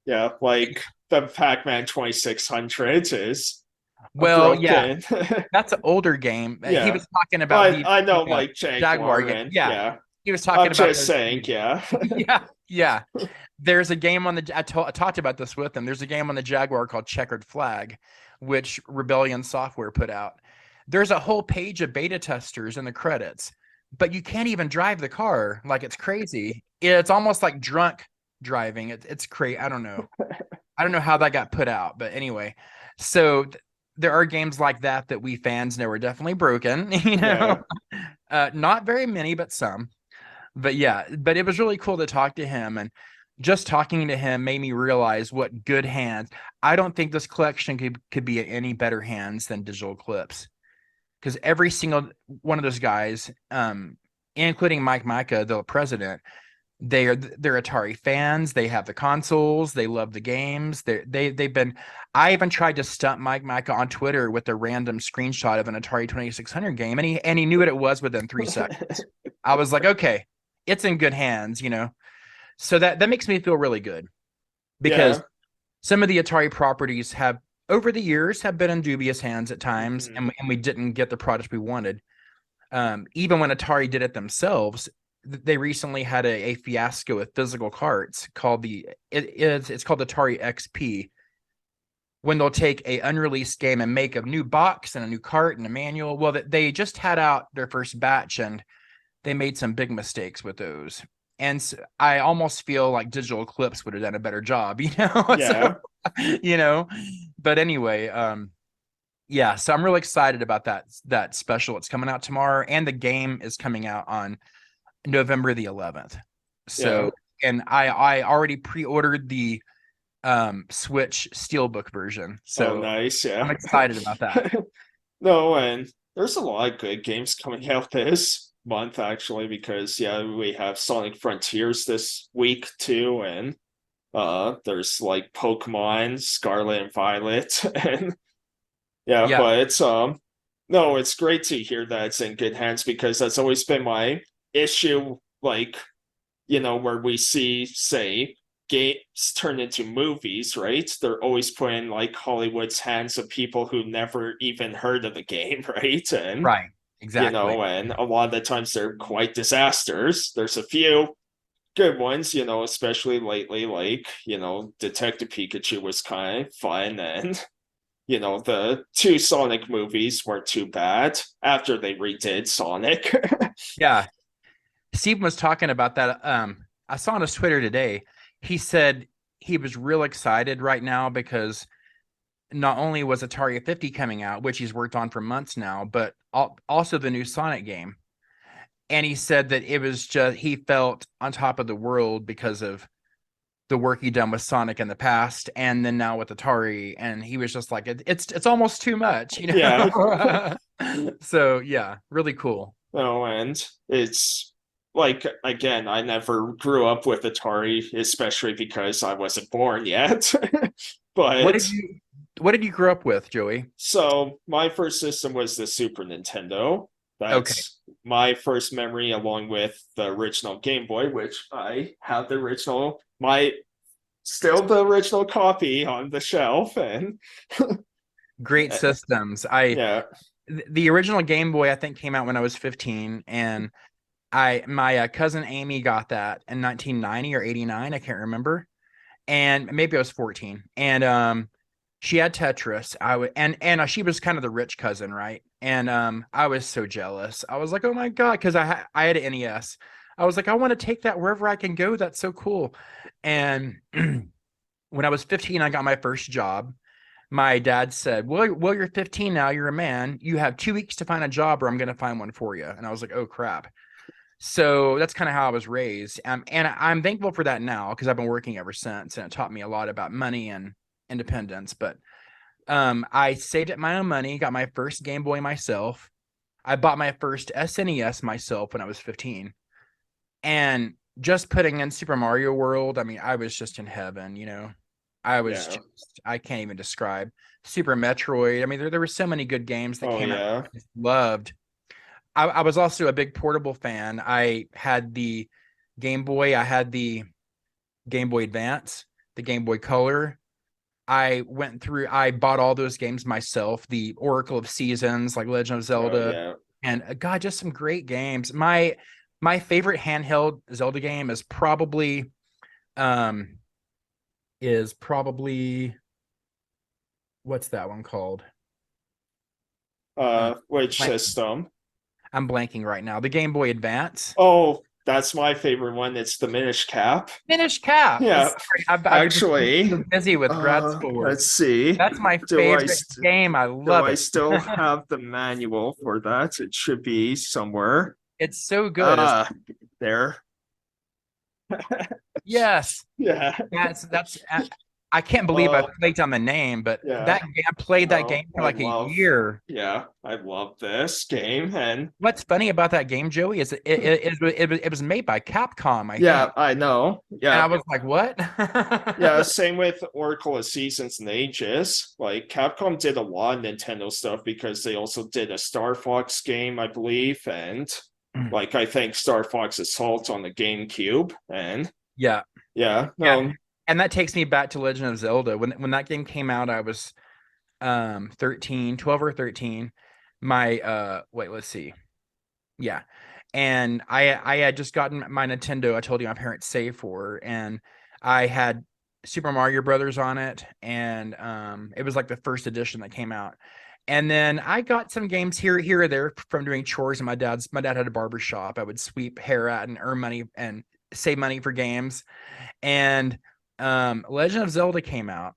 Yeah, like the Pac-Man 2600 is well, broken. Yeah, that's an older game. Yeah. He was talking about I know, like Jaguar game. and Yeah. He was talking I'm about just saying, yeah. Yeah. There's a game on the I talked about this with him. There's a game on the Jaguar called Checkered Flag, which Rebellion Software put out. There's a whole page of beta testers in the credits, but you can't even drive the car. Like, it's crazy. It's almost like drunk driving. It's crazy. I don't know. I don't know how that got put out, but anyway. So there are games like that that we fans know are definitely broken, Yeah. Not very many, but some. But yeah, but it was really cool to talk to him, and just talking to him made me realize what good hands. I don't think this collection could be in any better hands than Digital Eclipse, because every single one of those guys, including Mike Micah, the president, they're Atari fans. They have the consoles. They love the games. They've been. I even tried to stump Mike Micah on Twitter with a random screenshot of an Atari 2600 game, and he knew what it was within 3 seconds. I was like, okay, it's in good hands. So that makes me feel really good, because Yeah. some of the Atari properties have over the years have been in dubious hands at times, Mhm. and we didn't get the product we wanted. Even when Atari did it themselves, they recently had a fiasco with physical carts called it's called Atari XP, when they'll take a unreleased game and make a new box and a new cart and a manual. Well, they just had out their first batch, and they made some big mistakes with those. And so I almost feel like Digital Eclipse would have done a better job, So, Yeah. you know, but anyway, yeah, so I'm really excited about that special. It's coming out tomorrow, and the game is coming out on November the 11th. Yeah. So, and I already pre-ordered the Switch Steelbook version. Oh, So nice. I'm Yeah. excited about that. No, and there's a lot of good games coming out this month actually, because yeah, we have Sonic Frontiers this week too, and there's like Pokemon Scarlet and Violet, and yeah, Yeah. but it's no, it's great to hear that it's in good hands, because that's always been my issue, like, where we see, say, games turned into movies, right? They're always putting like Hollywood's hands of people who never even heard of the game, right? And Right. Exactly. and a lot of the times they're quite disasters. There's a few good ones, especially lately, like, Detective Pikachu was kind of fun, and the two Sonic movies weren't too bad after they redid Sonic. Yeah. Steve was talking about that. I saw on his Twitter today. He said he was real excited right now because not only was Atari 50 coming out, which he's worked on for months now, but also the new Sonic game. And he said that it was just, he felt on top of the world because of the work he done with Sonic in the past, and then now with Atari. And he was just like, it's almost too much, Yeah. So yeah, really cool. No, and it's like, again, I never grew up with Atari, especially because I wasn't born yet. What But did you what did you grow up with, Joey? so my first system was the Super Nintendo. Okay, That's my first memory, along with the original Game Boy, which I have the original, my still the original copy on the shelf. And great systems. I yeah, The original Game Boy I think came out when I was 15, and I my cousin Amy got that in 1990 or 89, I can't remember. And maybe I was 14. And she had Tetris. And she was kind of the rich cousin, right? And I was so jealous. I was like, "Oh my God," cuz I had an NES. I was like, "I want to take that wherever I can go. That's so cool." And when I was 15, I got my first job. My dad said, well, you're 15 now. You're a man. You have 2 weeks to find a job, or I'm going to find one for you." And I was like, "Oh crap." So that's kind of how I was raised. And I'm thankful for that now, because I've been working ever since, and it taught me a lot about money and independence. But I saved up my own money, got my first Game Boy myself. I bought my first SNES myself when I was 15. And just putting in Super Mario World, I mean, I was just in heaven. yeah. I can't even describe Super Metroid. I mean, there were so many good games that Oh came out yeah. I just loved. I was also a big portable fan. I had the Game Boy, I had the Game Boy Advance, the Game Boy Color. I bought all those games myself, the Oracle of Seasons, like Legend of Oh Zelda, yeah. and God, just some great games. My favorite handheld Zelda game um is probably what's that one called? Uh, Which blank, system? I'm blanking right now. The Game Boy Advance. Oh, That's my favorite one. It's the Minish Cap. Finish Cap. Yeah, Sorry, I've been just actually, so busy with grad let's schoolwork. see. That's my Do I favorite st game. I do love I it. still have the manual for that? It should be somewhere. It's so good. Ah, there. Yes. Yeah. That's I can't believe I Uh, blanked on the name, but yeah. I played that No, game for like a year. I love this game. And What's funny about that game, Joey, is it was made by Capcom, I yeah, think. I know. And I Yeah. was like, what? Yeah, same with Oracle of Seasons and Ages. Like Capcom did a lot of Nintendo stuff because they also did a Star Fox game, I believe, and like I think Star Fox Assault on the GameCube. And Yeah. yeah, Yeah. no, And that takes me back to Legend of Zelda. When that game came out, I was 12 or 13. My wait, let's see. Yeah. And I had just gotten my Nintendo. I told you my parents saved for, and I had Super Mario Brothers on it, and it was like the first edition that came out. And then I got some games here or there from doing chores. And my dad had a barber shop. I would sweep hair at and earn money and save money for games. And Legend of Zelda came out,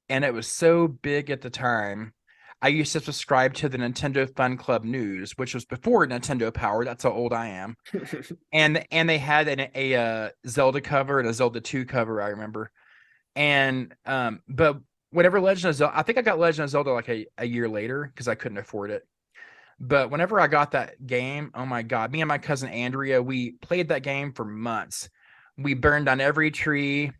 and it was so big at the time. I used to subscribe to the Nintendo Fun Club News, which was before Nintendo Power. That's how old I am. And they had a Zelda cover and a Zelda 2 cover, I remember. And but whenever Legend of Zelda, I think I got Legend of Zelda like a year later because I couldn't afford it. But whenever I got that game, oh my God, me and my cousin Andrea, we played that game for months. We burned on every tree.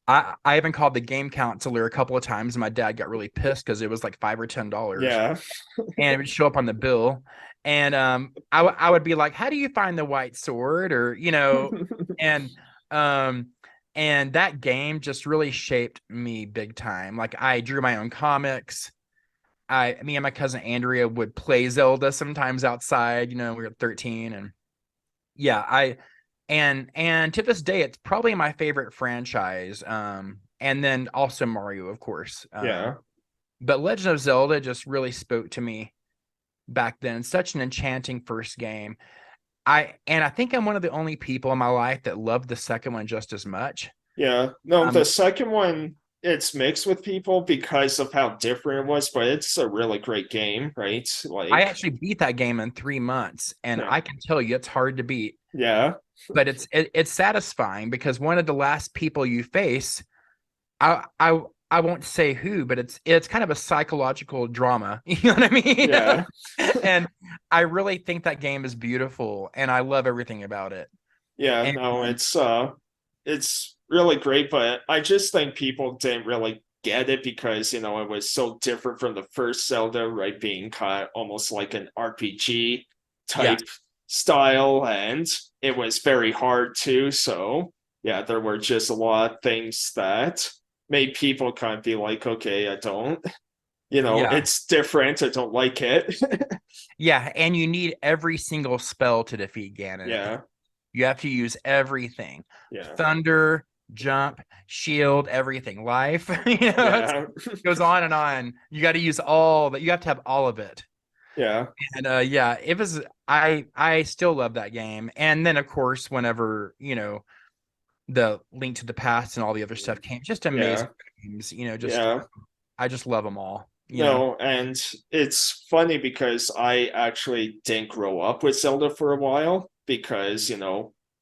I even called the game counselor a couple of times, and my dad got really pissed because it was like $5 or $10, yeah. and it would show up on the bill. And I would be like, "How do you find the white sword?" Or and um, and that game just really shaped me big time. Like I drew my own comics. Me and my cousin Andrea would play Zelda sometimes outside. We were 13, and yeah, and to this day, it's probably my favorite franchise. And then also Mario, of course. Yeah. But Legend of Zelda just really spoke to me back then. Such an enchanting first game. I think I'm one of the only people in my life that loved the second one just as much. Yeah. No, the Um, second one, it's mixed with people because of how different it was, but it's a really great game, right? I Like, actually beat that game in 3 months, and yeah. I can tell you it's hard to beat. Yeah. But it's satisfying because one of the last people you face, I won't say who, but it's kind of a psychological drama. You know what I mean? Yeah. And I really think that game is beautiful, and I love everything about it. Yeah, And no, it's really great, but I just think people didn't really get it because, it was so different from the first Zelda, right? Being kind of almost like an RPG yes, type style, and it was very hard too. So, yeah, there were just a lot of things that made people kind of be like, okay, I don't, yeah, it's different. I don't like it. yeah, and you need every single spell to defeat Ganon. Yeah, You have to use everything: yeah, thunder, jump, shield, everything. Life, it yeah, goes on and on. You got to use all that. You have to have all of it. yeah, And yeah, it was. I still love that game. And then of course, whenever the Link to the Past and all the other stuff came, just amazing yeah, games. Just yeah. I just love them all. No, and it's funny because I actually didn't grow up with Zelda for a while because,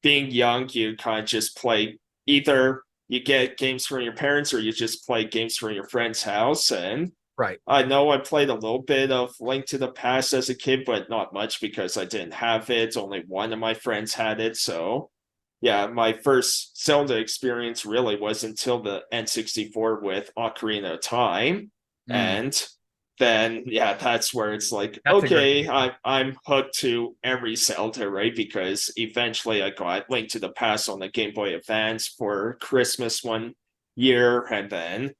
being young, you kind of just play either you get games from your parents or you just play games from your friend's house. And Right. I know I played a little bit of Link to the Past as a kid, but not much because I didn't have it. Only one of my friends had it. So, yeah, my first Zelda experience really was until the N64 with Ocarina of Time. Mm, And then yeah, that's where it's like, that's a great okay, game. I'm hooked to every Zelda, right? Because eventually I got Link to the Past on the Game Boy Advance for Christmas one year, and then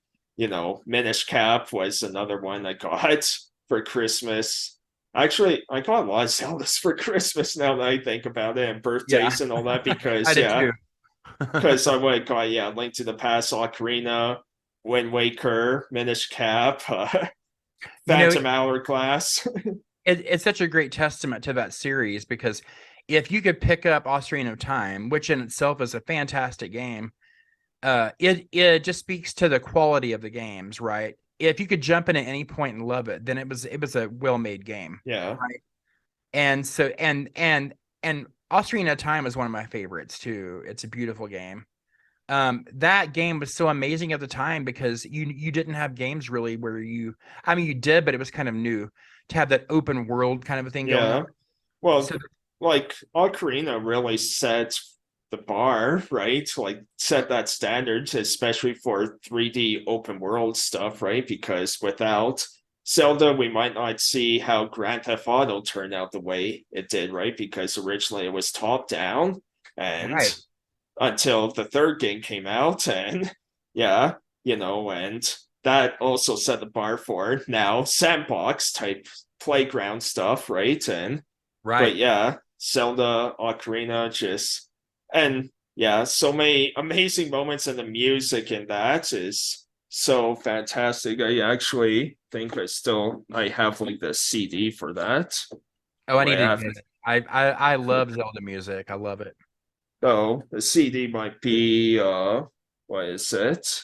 Minish Cap was another one I got for Christmas. Actually, I got a lot of Zeldas for Christmas now that I think about it, and Yeah, birthdays and all that I because did yeah, too. because I went got Link to the Past, Ocarina, Wind Waker, Minish Cap, You know, Phantom Hourglass. it's such a great testament to that series because if you could pick up Ocarina of Time, which in itself is a fantastic game, it just speaks to the quality of the games, right? If you could jump in at any point and love it, then it was a well-made game, Yeah. right? And so and Ocarina of Time is one of my favorites too. It's a beautiful game. That game was so amazing at the time because you didn't have games really where I mean you did, but it was kind of new to have that open world kind of a thing going on. Yeah. Well, So like Ocarina really set the bar, right? Like set that standard, especially for 3D open world stuff, right? Because without Zelda, we might not see how Grand Theft Auto turned out the way it did, right? Because originally it was top down, and right, until the third game came out, and yeah, and that also set the bar for now sandbox type playground stuff, right? And but right. yeah, Zelda, Ocarina, just and yeah, so many amazing moments, and the music in that is so fantastic. I actually think I have like the CD for that. Oh, I I need to have get it. I love Zelda music. I love it. oh the CD might be what is it?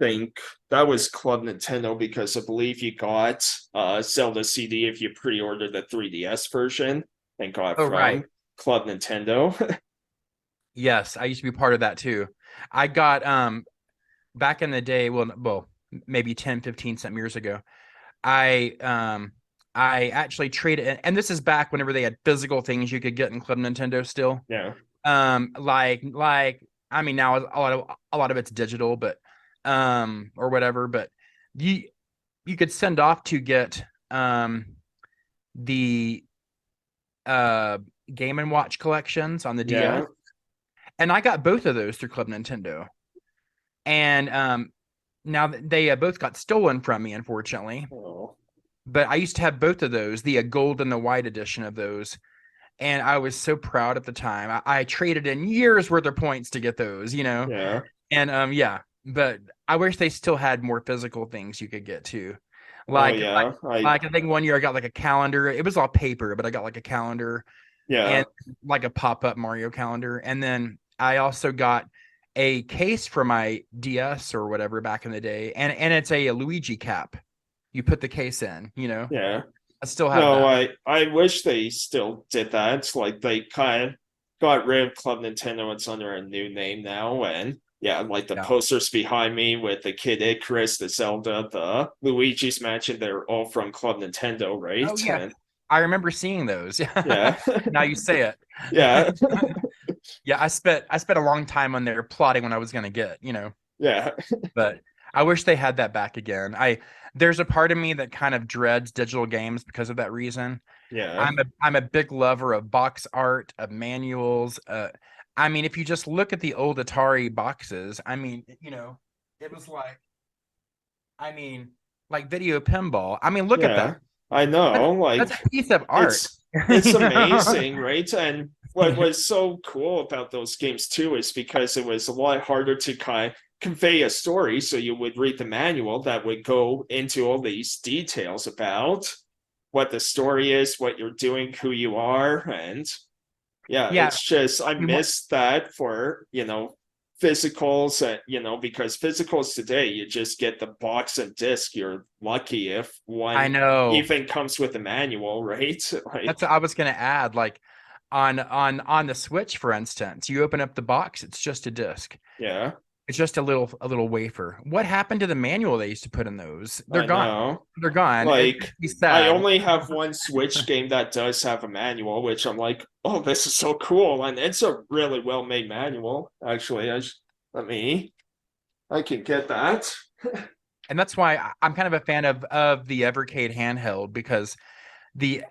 Think that was Club Nintendo because I believe you got Zelda CD if you pre-ordered the 3DS version and got Oh, right. from Club Nintendo. Yes, I used to be part of that too. I got back in the day, well, maybe 10, 15 some years ago. I I actually traded, and this is back whenever they had physical things you could get in Club Nintendo still. Yeah, Like I mean now a lot of it's digital, but or whatever, but you you could send off to get the uh Game and Watch collections on the DS. yeah. And I got both of those through Club Nintendo. And now they both got stolen from me, unfortunately. Oh, But I used to have both of those, the gold and the white edition of those. And I was so proud at the time. I traded in years worth of points to get those, yeah. And yeah, but I wish they still had more physical things you could get too. Oh, Like like yeah. like I think one year I got like a calendar. It was all paper, but I got like a calendar Yeah, and like a pop-up Mario calendar. And then I also got a case for my DS or whatever back in the day. And it's a Luigi cap. You put the case in, yeah. I still have No, that. I wish they still did that. It's like they kind of got rid of Club Nintendo. It's under a new name now, and yeah, like the Yeah. posters behind me with the Kid Icarus, the Zelda, the Luigi's Mansion, they're all from Club Nintendo, Oh right? yeah. And I remember seeing those. yeah, Now you say it. yeah, Yeah, I spent a long time on there plotting what I was gonna get, yeah, but I wish they had that back again. There's a part of me that kind of dreads digital games because of that reason. yeah, I'm a big lover of box art, of manuals. I mean, if you just look at the old Atari boxes, I mean, it was I mean, like video pinball. I mean, look at that. yeah. I That's, know, that's like a piece of art. it's You know? amazing, right? And what was so cool about those games too is because it was a lot harder to kind of convey a story. So you would read the manual that would go into all these details about what the story is, what you're doing, who you are, and yeah, Yeah. it's just I You want, miss that for physicals, and because physicals today you just get the box and disc. You're lucky if I one know. even comes with a manual, right? Like That's what I was gonna add. Like on the Switch, for instance, you open up the box, it's just a disc. yeah, It's just a little wafer. What happened to the manual they used to put in those? They're I gone. know. They're gone. It's Like I sad. only have one Switch game that does have a manual, which I'm like, oh, this is so cool, and it's a really well made manual. Actually, let me, I can get that. And that's why I'm kind of a fan of the Evercade handheld because the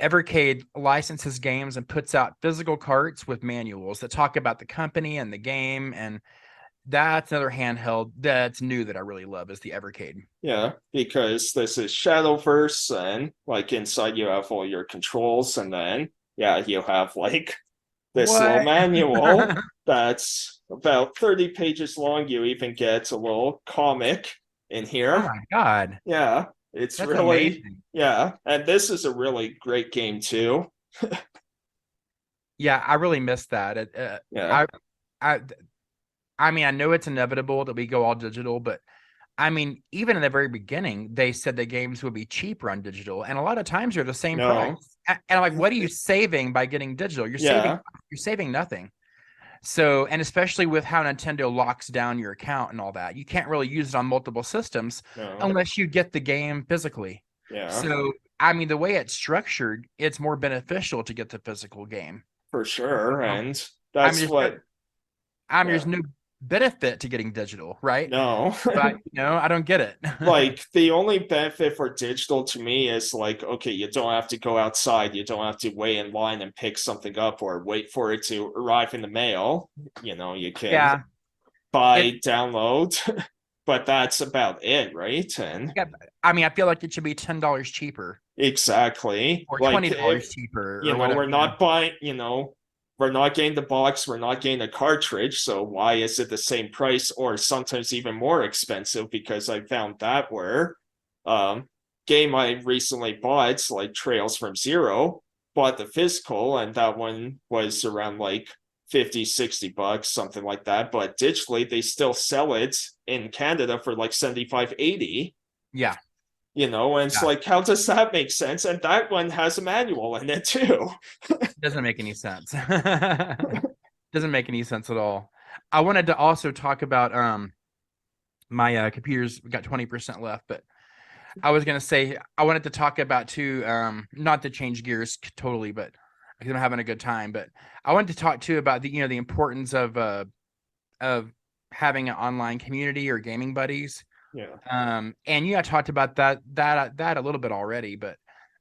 Evercade licenses games and puts out physical carts with manuals that talk about the company and the game. And that's another handheld that's new that I really love is the Evercade. Yeah, because this is Shadowverse, and like inside you have all your controls, and then yeah, you have like this little What? manual that's about 30 pages long. You even get a little comic in Oh here. my God. Yeah, it's That's really, amazing. yeah, and this is a really great game too. Yeah, I really missed that. Yeah. I, I mean, I know it's inevitable that we go all digital, but I mean, even in the very beginning, they said that games would be cheaper on digital, and a lot of times they're the same price. No. And I'm like, what are you saving by getting digital? Yeah, You're saving nothing. So, and especially with how Nintendo locks down your account and all that, you can't really use it on multiple systems no. unless you get the game physically. Yeah, So, I mean, the way it's structured, it's more beneficial to get the physical game. for sure. Um, And I mean, that's what, there's yeah. no benefit to getting digital, right? No. But I don't get it. Like the only benefit for digital to me is like, okay, you don't have to go outside, you don't have to wait in line and pick something up or wait for it to arrive in the mail. You can Yeah, it. buy, download, but that's about it, right? And Yeah, I mean, I feel like it should be $10 cheaper exactly. or Like $20 if cheaper or we're whatever. not buying, we're not getting the box, we're not getting the cartridge, so why is it the same price or sometimes even more expensive? Because I found that where um game I recently bought, like Trails from Zero, bought the physical, and that one was around like 50, $60, something like that. But digitally, they still sell it in Canada for like 75, 80. Yeah, And it's yeah, like, how does that make sense? And that one has a manual in it too. doesn't make any sense. Doesn't make any sense at all. I wanted to also talk about my computer's got 20% left, but I was gonna say I wanted to talk about too, not to change gears totally, but because I'm having a good time, but I wanted to talk too about the importance of having an online community or gaming buddies. Yeah. And I talked about that a little bit already, but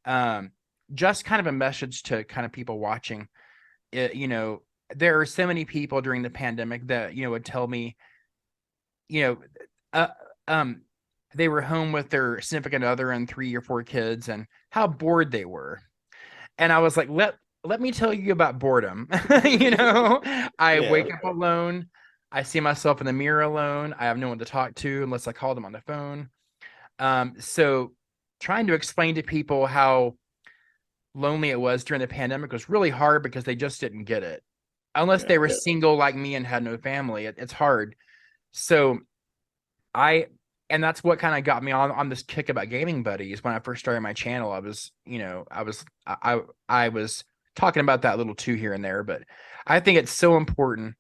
um just kind of a message to kind of people watching. It, there are so many people during the pandemic that would tell me, you know, uh, um, they were home with their significant other and 3 or 4 kids, and how bored they were. And I was like, let me tell you about boredom. I Yeah. wake up alone. I see myself in the mirror alone. I have no one to talk to unless I call them on the phone. So trying to explain to people how lonely it was during the pandemic was really hard because they just didn't get it. Unless Yeah. they were single like me and had no family, it's hard. So I and that's what kind of got me on this kick about gaming buddies. When I first started my channel, I was talking about that a little too here and there, but I think it's so important.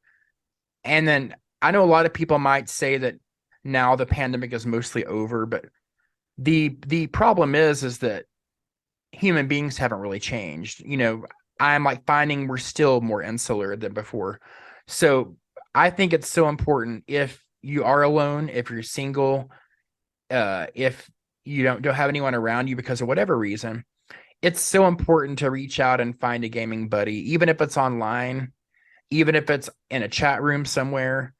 And then I know a lot of people might say that now the pandemic is mostly over, but the problem is that human beings haven't really changed. I'm like finding we're still more insular than before. So I think it's so important if you are alone, if you're single, if you don't have anyone around you because of whatever reason, it's so important to reach out and find a gaming buddy, even if it's online, even if it's in a chat room somewhere,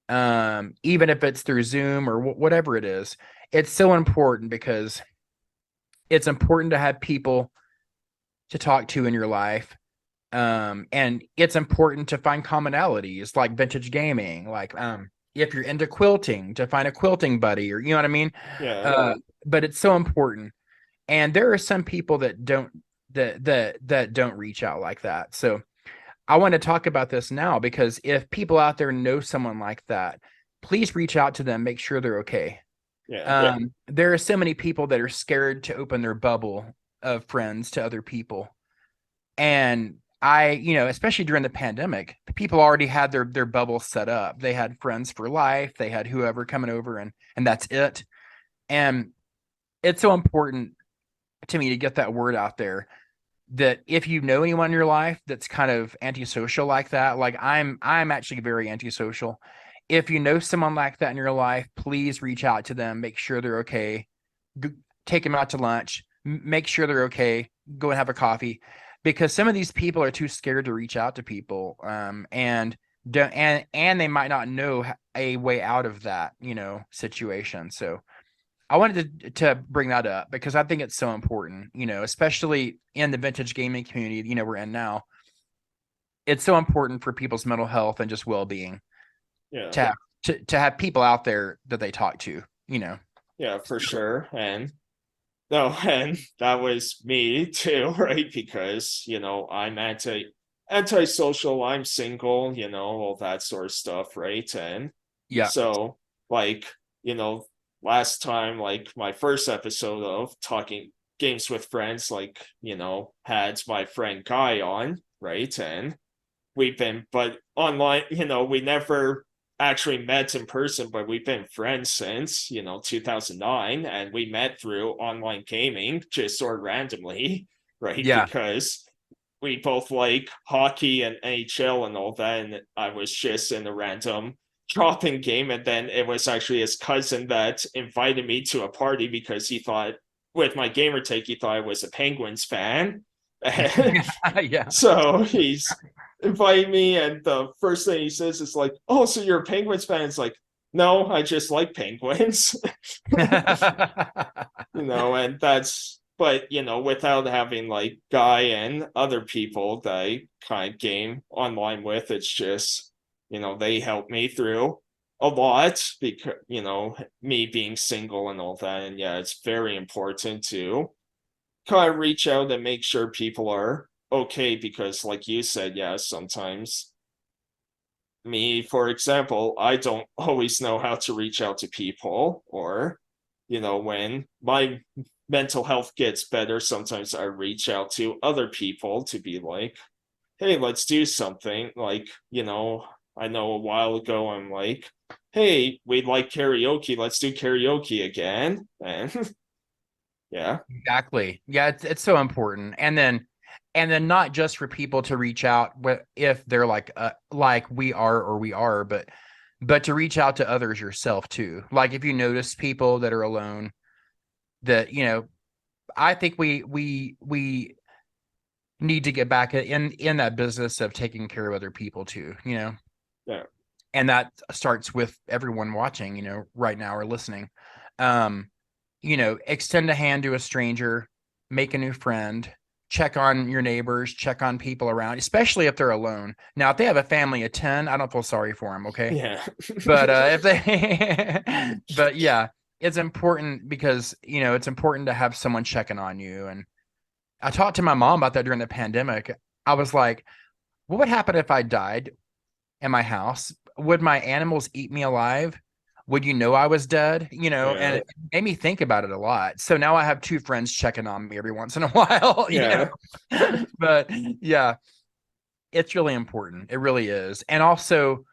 even if it's through Zoom or whatever it is. It's so important because it's important to have people to talk to in your life. And it's important to find commonalities like vintage gaming, like if you're into quilting, to find a quilting buddy, or you know what I mean. Yeah. But it's so important, and there are some people that don't reach out like that. So I want to talk about this now because if people out there know someone like that, please reach out to them, make sure they're okay. Yeah. There are so many people that are scared to open their bubble of friends to other people. And especially during the pandemic, people already had their bubble set up. They had friends for life, they had whoever coming over, and that's it. And it's so important to me to get that word out there that if you know anyone in your life that's kind of antisocial like that, like I'm actually very antisocial. If you know someone like that in your life, please reach out to them, make sure they're okay. Take them out to lunch, make sure they're okay, go and have a coffee, because some of these people are too scared to reach out to people, and don't and they might not know a way out of that situation. So I wanted to bring that up because I think it's so important, especially in the vintage gaming community, we're in now. It's so important for people's mental health and just well-being Yeah. to have to have people out there that they talk to. Yeah, for sure. And no, and that was me too, right? Because, I'm antisocial, I'm single, all that sort of stuff, right? And Yeah. so, like, last time, like my first episode of Talking Games with Friends, like, had my friend Guy on, right? And but online, we never actually met in person, but we've been friends since, 2009. And we met through online gaming just sort of randomly, right? Yeah. Because we both like hockey and NHL and all that. And I was just in a random drop-in game. And then it was actually his cousin that invited me to a party because he thought, with my gamer tag, he thought I was a Penguins fan. Yeah. So he's inviting me, and the first thing he says is like, "Oh, so you're a Penguins fan?" It's like, no, I just like Penguins. And but without having like Guy and other people that I kind of game online with, it's just, they help me through a lot because, me being single and all that. And yeah, it's very important to kind of reach out and make sure people are okay because, like you said, yeah, sometimes me, for example, I don't always know how to reach out to people, or, when my mental health gets better, sometimes I reach out to other people to be like, hey, let's do something. Like, I know a while ago, I'm like, hey, we'd like karaoke. Let's do karaoke again. And yeah. Exactly. Yeah, it's so important. And then not just for people to reach out if they're like we are, but to reach out to others yourself too. Like if you notice people that are alone, that I think we need to get back in that business of taking care of other people too. Yeah. And that starts with everyone watching, right now or listening. Um, extend a hand to a stranger, make a new friend, check on your neighbors, check on people around, especially if they're alone. Now, if they have a family of 10, I don't feel sorry for them, okay? Yeah. But if they but yeah, it's important because, it's important to have someone checking on you. And I talked to my mom about that during the pandemic. I was like, what would happen if I died in my house? Would my animals eat me alive? Would you know I was dead? And Yeah. it made me think about it a lot. So now I have two friends checking on me every once in a while, Yeah. But yeah, it's really important. It really is. And also,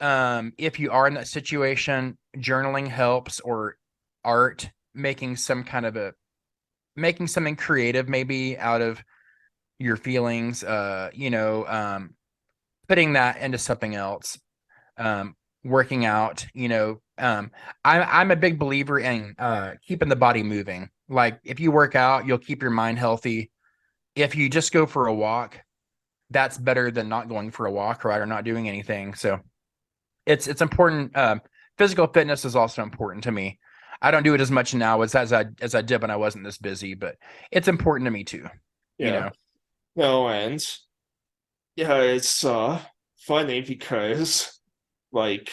if you are in that situation, journaling helps, or art, making something creative maybe out of your feelings, putting that into something else, um, working out, I'm a big believer in keeping the body moving. Like if you work out, you'll keep your mind healthy. If you just go for a walk, that's better than not going for a walk, right? Or not doing anything. So it's important. Physical fitness is also important to me. I don't do it as much now as I did when I wasn't this busy, but it's important to me too. You Yeah. know, No, and yeah, it's funny because like,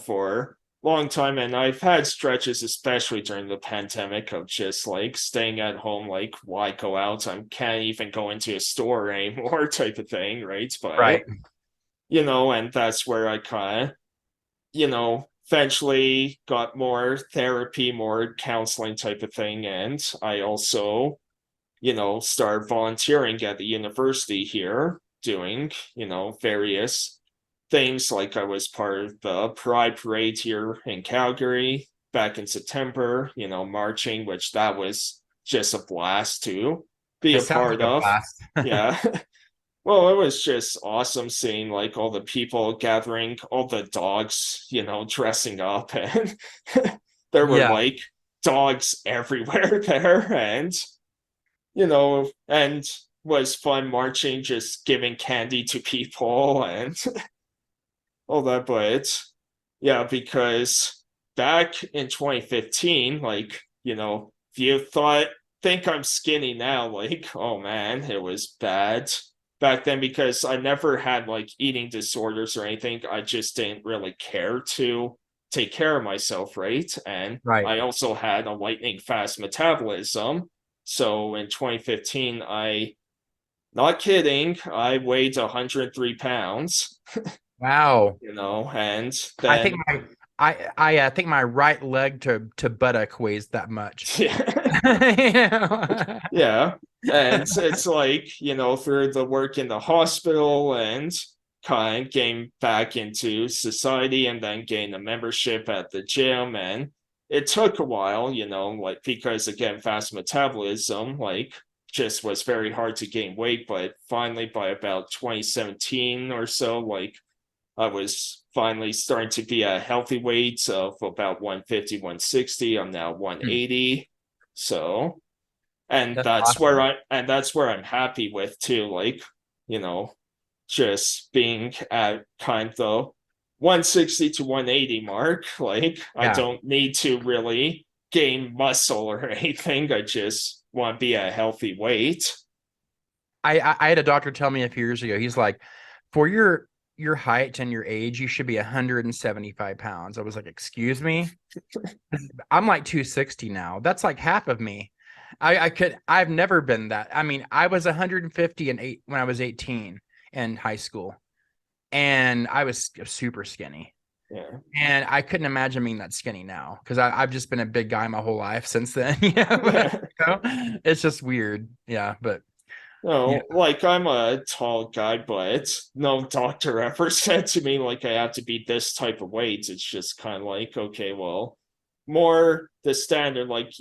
for a long time, and I've had stretches, especially during the pandemic, of just like staying at home, like why go out? I can't even go into a store anymore, type of thing, right? But right? and that's where I kind of, eventually got more therapy, more counseling type of thing. And I also, started volunteering at the university here, doing, various things. Like I was part of the Pride Parade here in Calgary back in September, marching, which that was just a blast to be It a sounds part like a of. blast. Yeah. Well, it was just awesome seeing like all the people gathering, all the dogs, dressing up, and there were Yeah. like dogs everywhere there. And and was fun marching, just giving candy to people and all that. But yeah, because back in 2015, like, if you think I'm skinny now, like, oh man, it was bad back then because I never had like eating disorders or anything. I just didn't really care to take care of myself, right? And Right. I also had a lightning fast metabolism. So in 2015, I Not kidding. I weighed 103 pounds, Wow. and I think then, my I think my right leg to buttock weighs that much. yeah, Yeah. yeah. And it's like, through the work in the hospital and kind of getting back into society and then gain a membership at the gym. And it took a while, like because again, fast metabolism, like just was very hard to gain weight. But finally, by about 2017 or so, like I was finally starting to be a healthy weight of about 150, 160. I'm now Hmm. 180. So, and That's that's where awesome. I'm happy with too. Like, you know, just being at kind of the 160 to 180 mark. Like, I Yeah. don't need to really gain muscle or anything. I just want to be a healthy weight. I had a doctor tell me a few years ago, he's like, for your height and your age, you should be 175 pounds. I was like, excuse me? I'm like 260 now. That's like half of me. I've never been that. I mean, I was 150 and eight when I was 18 in high school, and I was super skinny. Yeah. And I couldn't imagine being that skinny now because I've just been a big guy my whole life since then. Yeah, but, Yeah. it's just weird. Yeah, but yeah, No, like I'm a tall guy, but no doctor ever said to me like I have to be this type of weight. It's just kind of like, okay, well, more the standard, like,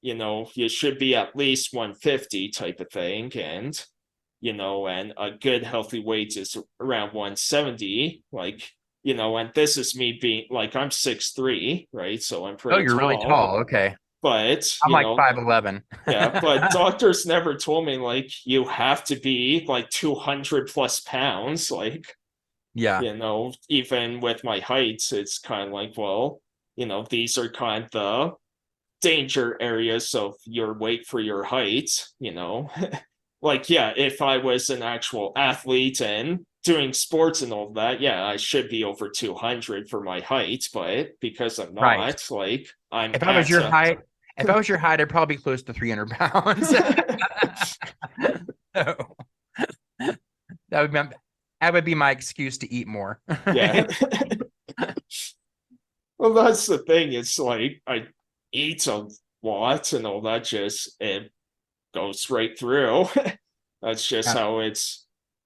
you should be at least 150 type of thing. And a good healthy weight is around 170. Like, and this is me being like I'm 6'3", right? So I'm oh, pretty you're really tall. tall. Okay, But, I'm like 5'11. yeah, but doctors never told me like you have to be like 200 plus pounds. Like, Yeah, even with my heights, it's kind of like, well, these are kind of the danger areas of your weight for your height. Like, yeah, if I was an actual athlete and doing sports and all that, yeah, I should be over 200 for my height. But because I'm right. not, like, I'm If I was at your height, if I was your height, I'd probably be close to 300 pounds. So that would be that would be my excuse to eat more. yeah. Well, that's the thing. It's like I eat a lot and all that, just it goes right through. That's just Yeah. how it's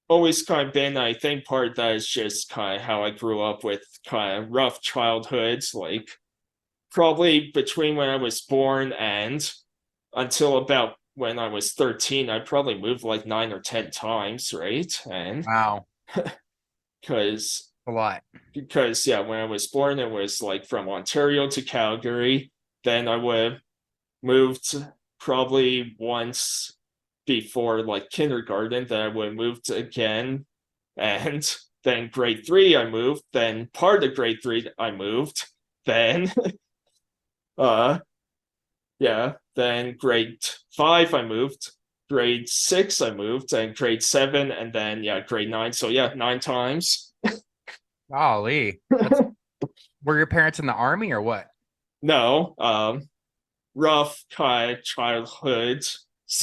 always kind of been. I think part of that is just kind of how I grew up with kind of rough childhoods, like probably between when I was born and until about when I was 13, I probably moved like 9 or 10 times, right? And Wow, because a lot. yeah, when I was born, it was like from Ontario to Calgary. Then I would have moved probably once before like kindergarten. Then I would have moved again, and then grade three I moved. Then part of grade three I moved. Then uh yeah, then grade five I moved. Grade six I moved, and grade seven, and then yeah, grade nine. So yeah, 9 times. Golly, that's were your parents in the army or what? No, rough kind of childhood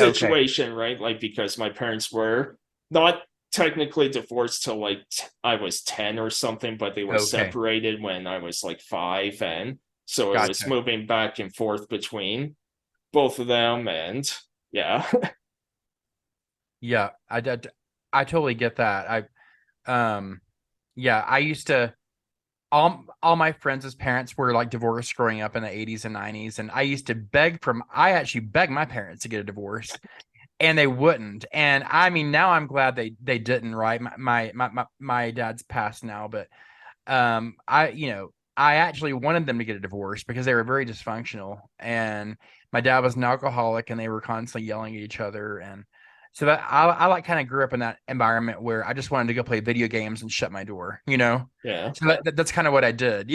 Okay, situation, right? Like because my parents were not technically divorced till like I was 10 or something, but they were okay, separated when I was like 5. And so it was gotcha. moving back and forth between both of them. And yeah. Yeah, I totally get that. Yeah, I used to all my friends' parents were like divorced growing up in the 80s and 90s, and I actually begged my parents to get a divorce, and they wouldn't. And I mean, now I'm glad they didn't, right? My dad's passed now, but I actually wanted them to get a divorce because they were very dysfunctional, and my dad was an alcoholic, and they were constantly yelling at each other. And so that I like kind of grew up in that environment where I just wanted to go play video games and shut my door. Yeah. So that's kind of what I did,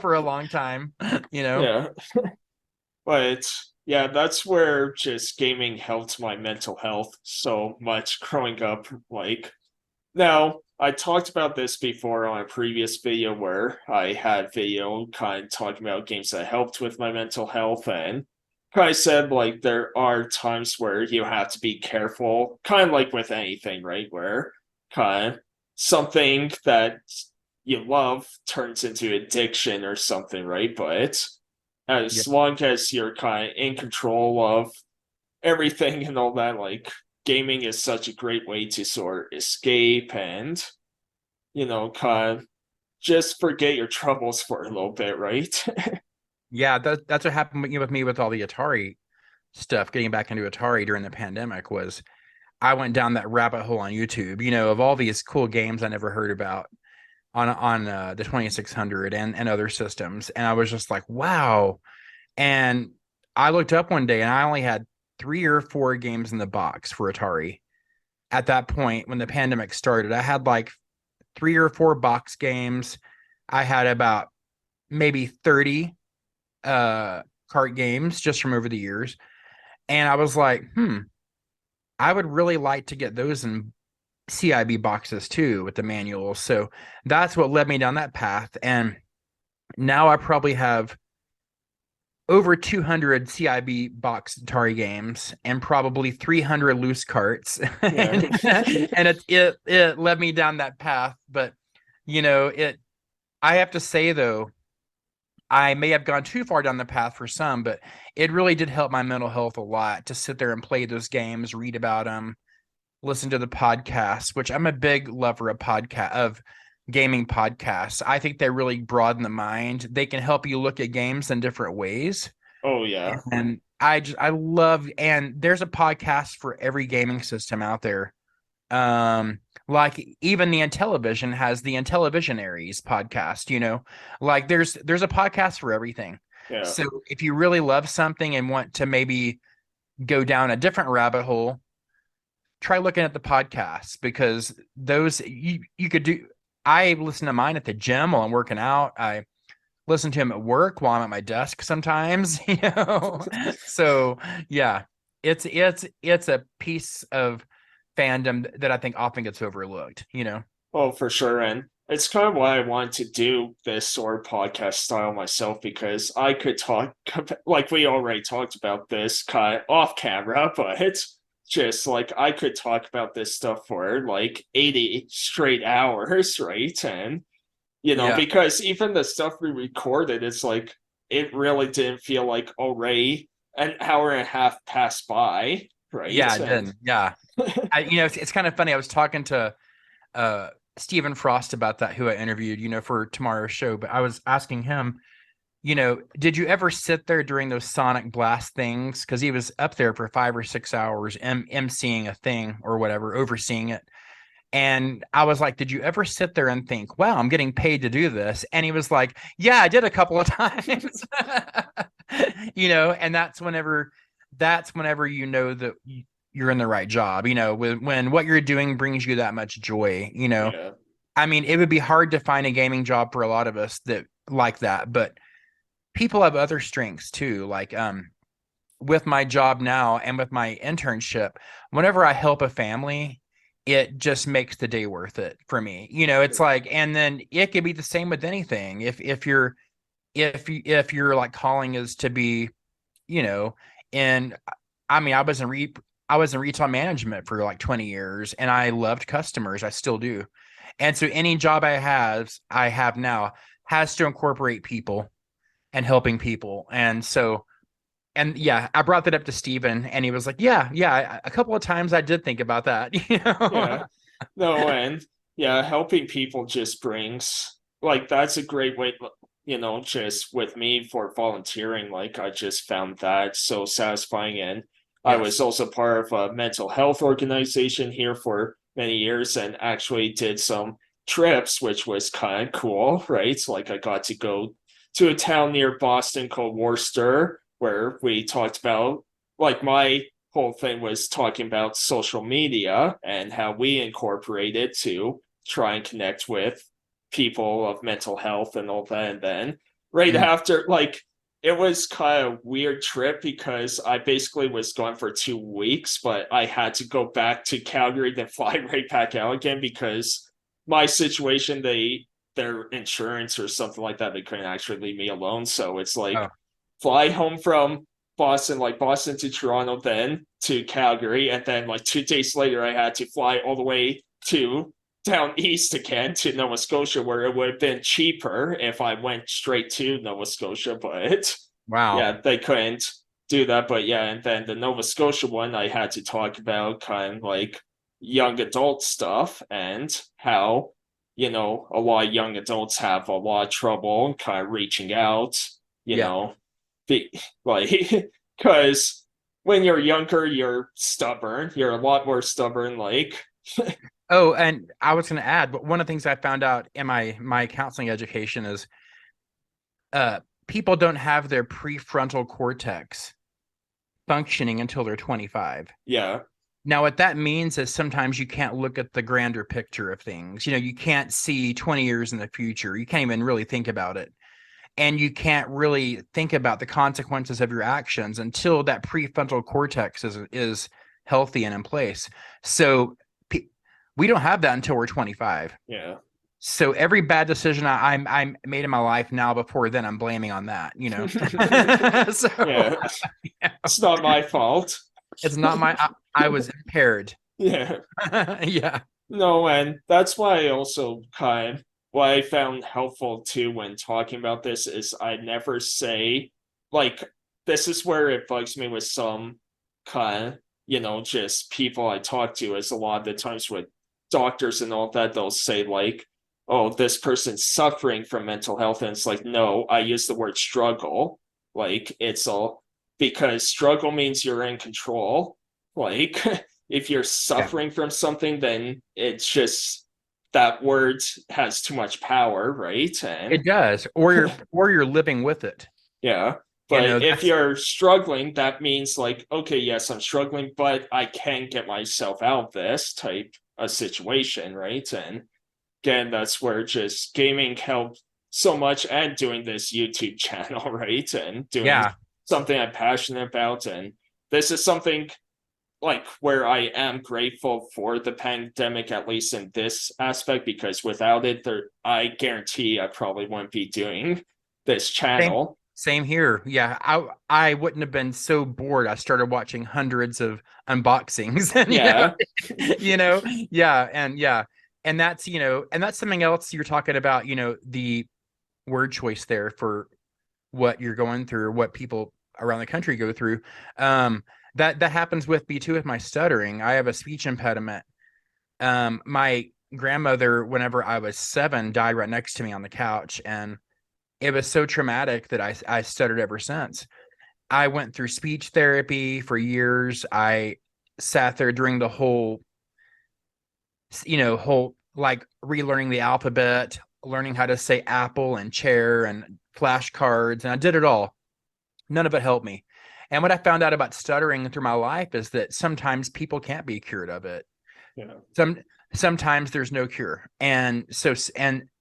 for a long time, you know. Yeah. But yeah, that's where just gaming helped my mental health so much growing up. Like, now, I talked about this before on a previous video where I had video kind of talking about games that helped with my mental health. And kind of said, like there are times where you have to be careful, kind of like with anything, right? Where kind of something that you love turns into addiction or something, right? But Yeah. as long as you're kind of in control of everything and all that, like gaming is such a great way to sort of escape and, kind of just forget your troubles for a little bit, right? Yeah, that's what happened with me with all the Atari stuff. Getting back into Atari during the pandemic was I went down that rabbit hole on YouTube, of all these cool games I never heard about on the 2600 and other systems, and I was just like, wow. And I looked up one day and I only had 3 or 4 games in the box for Atari. At that point, when the pandemic started, I had like 3 or 4 box games. I had about maybe 30 cart games just from over the years. And I was like, I would really like to get those in CIB boxes too with the manuals. So that's what led me down that path. And now I probably have over 200 CIB box Atari games and probably 300 loose carts. Yeah. And it led me down that path. But it I have to say though, I may have gone too far down the path for some, but it really did help my mental health a lot to sit there and play those games, read about them, listen to the podcasts, which I'm a big lover of gaming podcasts. I think they really broaden the mind. They can help you look at games in different ways. Oh yeah. And I love, and there's a podcast for every gaming system out there. Like even the Intellivision has the Intellivisionaries podcast, like there's a podcast for everything. Yeah. So if you really love something and want to maybe go down a different rabbit hole, try looking at the podcasts because those you could do. I listen to mine at the gym while I'm working out. I listen to him at work while I'm at my desk sometimes, So yeah, it's a piece of fandom that I think often gets overlooked. Oh, for sure. And it's kind of why I wanted to do this sort of podcast style myself because I could talk, like we already talked about this kind of off camera, but it's just like I could talk about this stuff for like 80 straight hours, right? And, Yeah. because even the stuff we recorded, it's like it really didn't feel like already an hour and a half passed by, right? Yeah, it And did. Yeah. It's kind of funny. I was talking to uh Stephen Frost about that, who I interviewed, for tomorrow's show, but I was asking him, did you ever sit there during those Sonic Blast things? Because he was up there for 5 or 6 hours emceeing a thing or whatever, overseeing it. And I was like, did you ever sit there and think, wow, I'm getting paid to do this? And he was like, yeah, I did a couple of times. And that's whenever that you're in the right job, when what you're doing brings you that much joy. yeah, I mean, it would be hard to find a gaming job for a lot of us that like that, but people have other strengths too. Like with my job now and with my internship, whenever I help a family, it just makes the day worth it for me. It's like, and then it could be the same with anything. If your like calling is to be, you know, and I mean, I was in retail management for like 20 years and I loved customers. I still do. And so any job I have now has to incorporate people and helping people. And so, and yeah, I brought that up to Steven and he was like, yeah, yeah, a couple of times I did think about that, yeah. No, and yeah, helping people just brings like that's a great way, just with me for volunteering, like I just found that so satisfying. And I was Yes. also part of a mental health organization here for many years and actually did some trips, which was kind of cool, right? Like I got to go to a town near Boston called Worcester, where we talked about like my whole thing was talking about social media and how we incorporate it to try and connect with people of mental health and all that. And then right Mm. after, like, it was kind of a weird trip because I basically was gone for 2 weeks, but I had to go back to Calgary, then fly right back out again because my situation, their insurance or something like that, they couldn't actually leave me alone. So it's like Oh, fly home from Boston to Toronto, then to Calgary, and then like 2 days later, I had to fly all the way to down east again to Nova Scotia, where it would have been cheaper if I went straight to Nova Scotia, but Wow. yeah, they couldn't do that. But yeah, and then the Nova Scotia one, I had to talk about kind of like young adult stuff and how, a lot of young adults have a lot of trouble kind of reaching out, you Yeah. know, be, like, because when you're younger, you're stubborn. You're a lot more stubborn. Like, Oh, and I was going to add, but one of the things I found out in my counseling education is people don't have their prefrontal cortex functioning until they're 25. yeah, Now, what that means is sometimes you can't look at the grander picture of things. You can't see 20 years in the future. You can't even really think about it. And you can't really think about the consequences of your actions until that prefrontal cortex is healthy and in place. So we don't have that until we're 25. yeah, So every bad decision I made in my life now before then, I'm blaming on that, So yeah. It's not my fault. it's not I was impaired. Yeah. Yeah. No, and that's why I also what I found helpful too when talking about this is I never say, like, this is where it bugs me with some just people I talk to, is a lot of the times with doctors and all that, they'll say, like, oh, this person's suffering from mental health. And it's like, no, I use the word struggle. Like, it's all because struggle means you're in control. Like, if you're Yeah. suffering from something, then it's just that word has too much power, right? And It does. Or you're living with it. yeah, but if That's you're struggling, that means like, okay, yes, I'm struggling, but I can get myself out of this type of situation, right? And again, that's where just gaming helped so much, and doing this YouTube channel, right? And doing yeah. something I'm passionate about. And this is something like where I am grateful for the pandemic, at least in this aspect, because without it, I guarantee I probably wouldn't be doing this Same channel. same here. Yeah. I wouldn't have been so bored. I started watching hundreds of unboxings and Yeah, yeah, and yeah. And that's something else you're talking about, the word choice there for what you're going through, what people around the country go through. That happens with me too with my stuttering. I have a speech impediment. My grandmother, whenever I was 7, died right next to me on the couch, and it was so traumatic that I stuttered ever since. I went through speech therapy for years. I sat there during the whole like relearning the alphabet, learning how to say apple and chair and flashcards, and I did it all. None of it helped me. And what I found out about stuttering through my life is that sometimes people can't be cured of it. yeah, Some sometimes there's no cure. And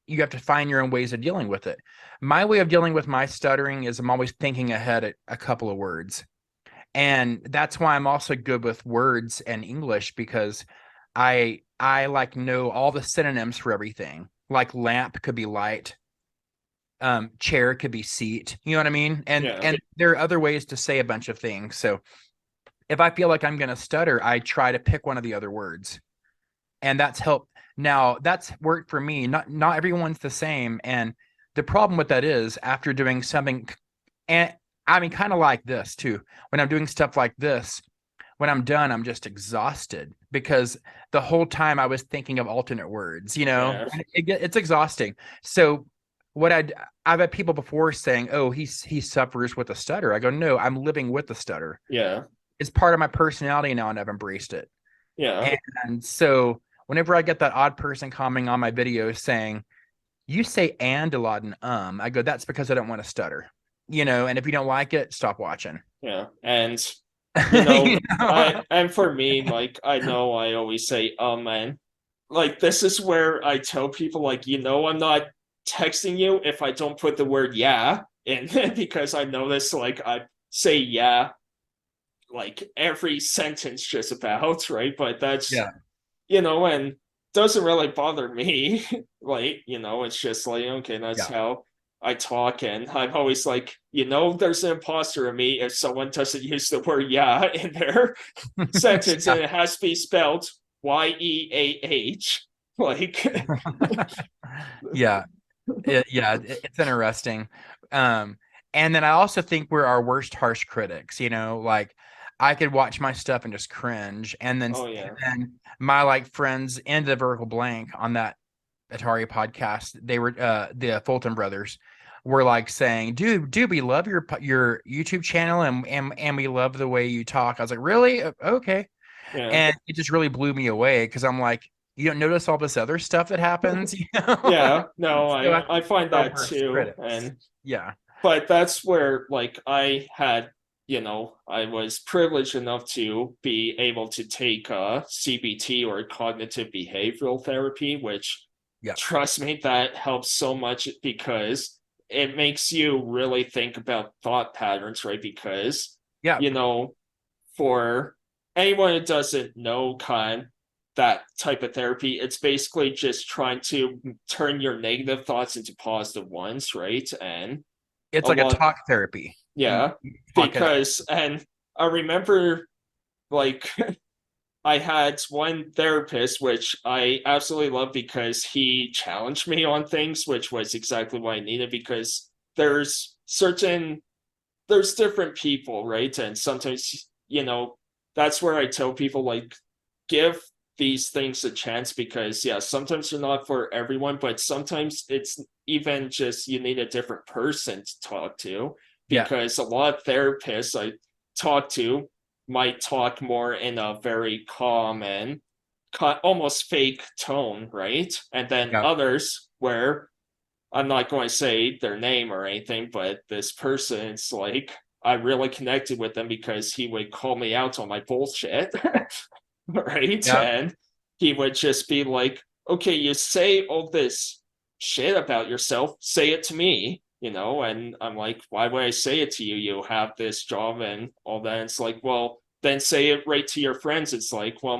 you have to find your own ways of dealing with it. My way of dealing with my stuttering is I'm always thinking ahead at a couple of words. And that's why I'm also good with words and English, because I like know all the synonyms for everything. Like lamp could be light, chair could be seat. You know what I mean? And yeah, and there are other ways to say a bunch of things. So if I feel like I'm going to stutter, I try to pick one of the other words, and that's helped. Now that's worked for me. Not everyone's the same, and the problem with that is after doing something, and I mean, kind of like this too. When I'm doing stuff like this, when I'm done, I'm just exhausted because the whole time I was thinking of alternate words. yeah, It's exhausting. So what I've had people before saying, "Oh, he suffers with a stutter." I go, "No, I'm living with the stutter. yeah, It's part of my personality now, and I've embraced it." yeah, And so whenever I get that odd person commenting on my videos saying, "You say and a lot and I go, "That's because I don't want to stutter." And if you don't like it, stop watching. yeah. And You know? and for me, like, I know I always say man, like, this is where I tell people, like, I'm not texting you if I don't put the word yeah in, because I notice, like, I say yeah like every sentence just about, right? But that's, Yeah. and doesn't really bother me. Like, it's just like, okay, that's Yeah. how I talk, and I'm always like, there's an imposter in me if someone doesn't use the word "yeah" in their sentence, Yeah. and it has to be spelled YEAH. Like, Yeah. It's interesting. And then I also think we're our worst harsh critics, like I could watch my stuff and just cringe. oh And yeah, then my like friends in the vertical blank on that Atari podcast, they were the Fulton brothers were like saying, dude, we love your YouTube channel and we love the way you talk. I was like, really? Okay. yeah, And it just really blew me away because I'm like, you don't notice all this other stuff that happens, yeah. No, So I find our that worst too, critics. and Yeah. but that's where like I was privileged enough to be able to take CBT, or cognitive behavioral therapy, which, Yeah. trust me, that helps so much because it makes you really think about thought patterns, right? Because Yeah. you know for anyone who doesn't know that type of therapy, it's basically just trying to turn your negative thoughts into positive ones, right? And It's a like a lot, talk therapy. yeah, You talk it out. because, and I remember, like, I had one therapist which I absolutely love because he challenged me on things, which was exactly what I needed. Because there's different people, right? And sometimes, that's where I tell people, like, give these things a chance, because yeah, sometimes they're not for everyone, but sometimes it's even just you need a different person to talk to, Yeah. because a lot of therapists I talk to might talk more in a very calm and almost fake tone, right? And then Yeah. others where I'm not going to say their name or anything, but this person, it's like I really connected with them because he would call me out on my bullshit, right? Yeah. And he would just be like, okay, you say all this shit about yourself, say it to me, And I'm like, why would I say it to you? You have this job and all that. And it's like, well, then say it right to your friends. It's like, well,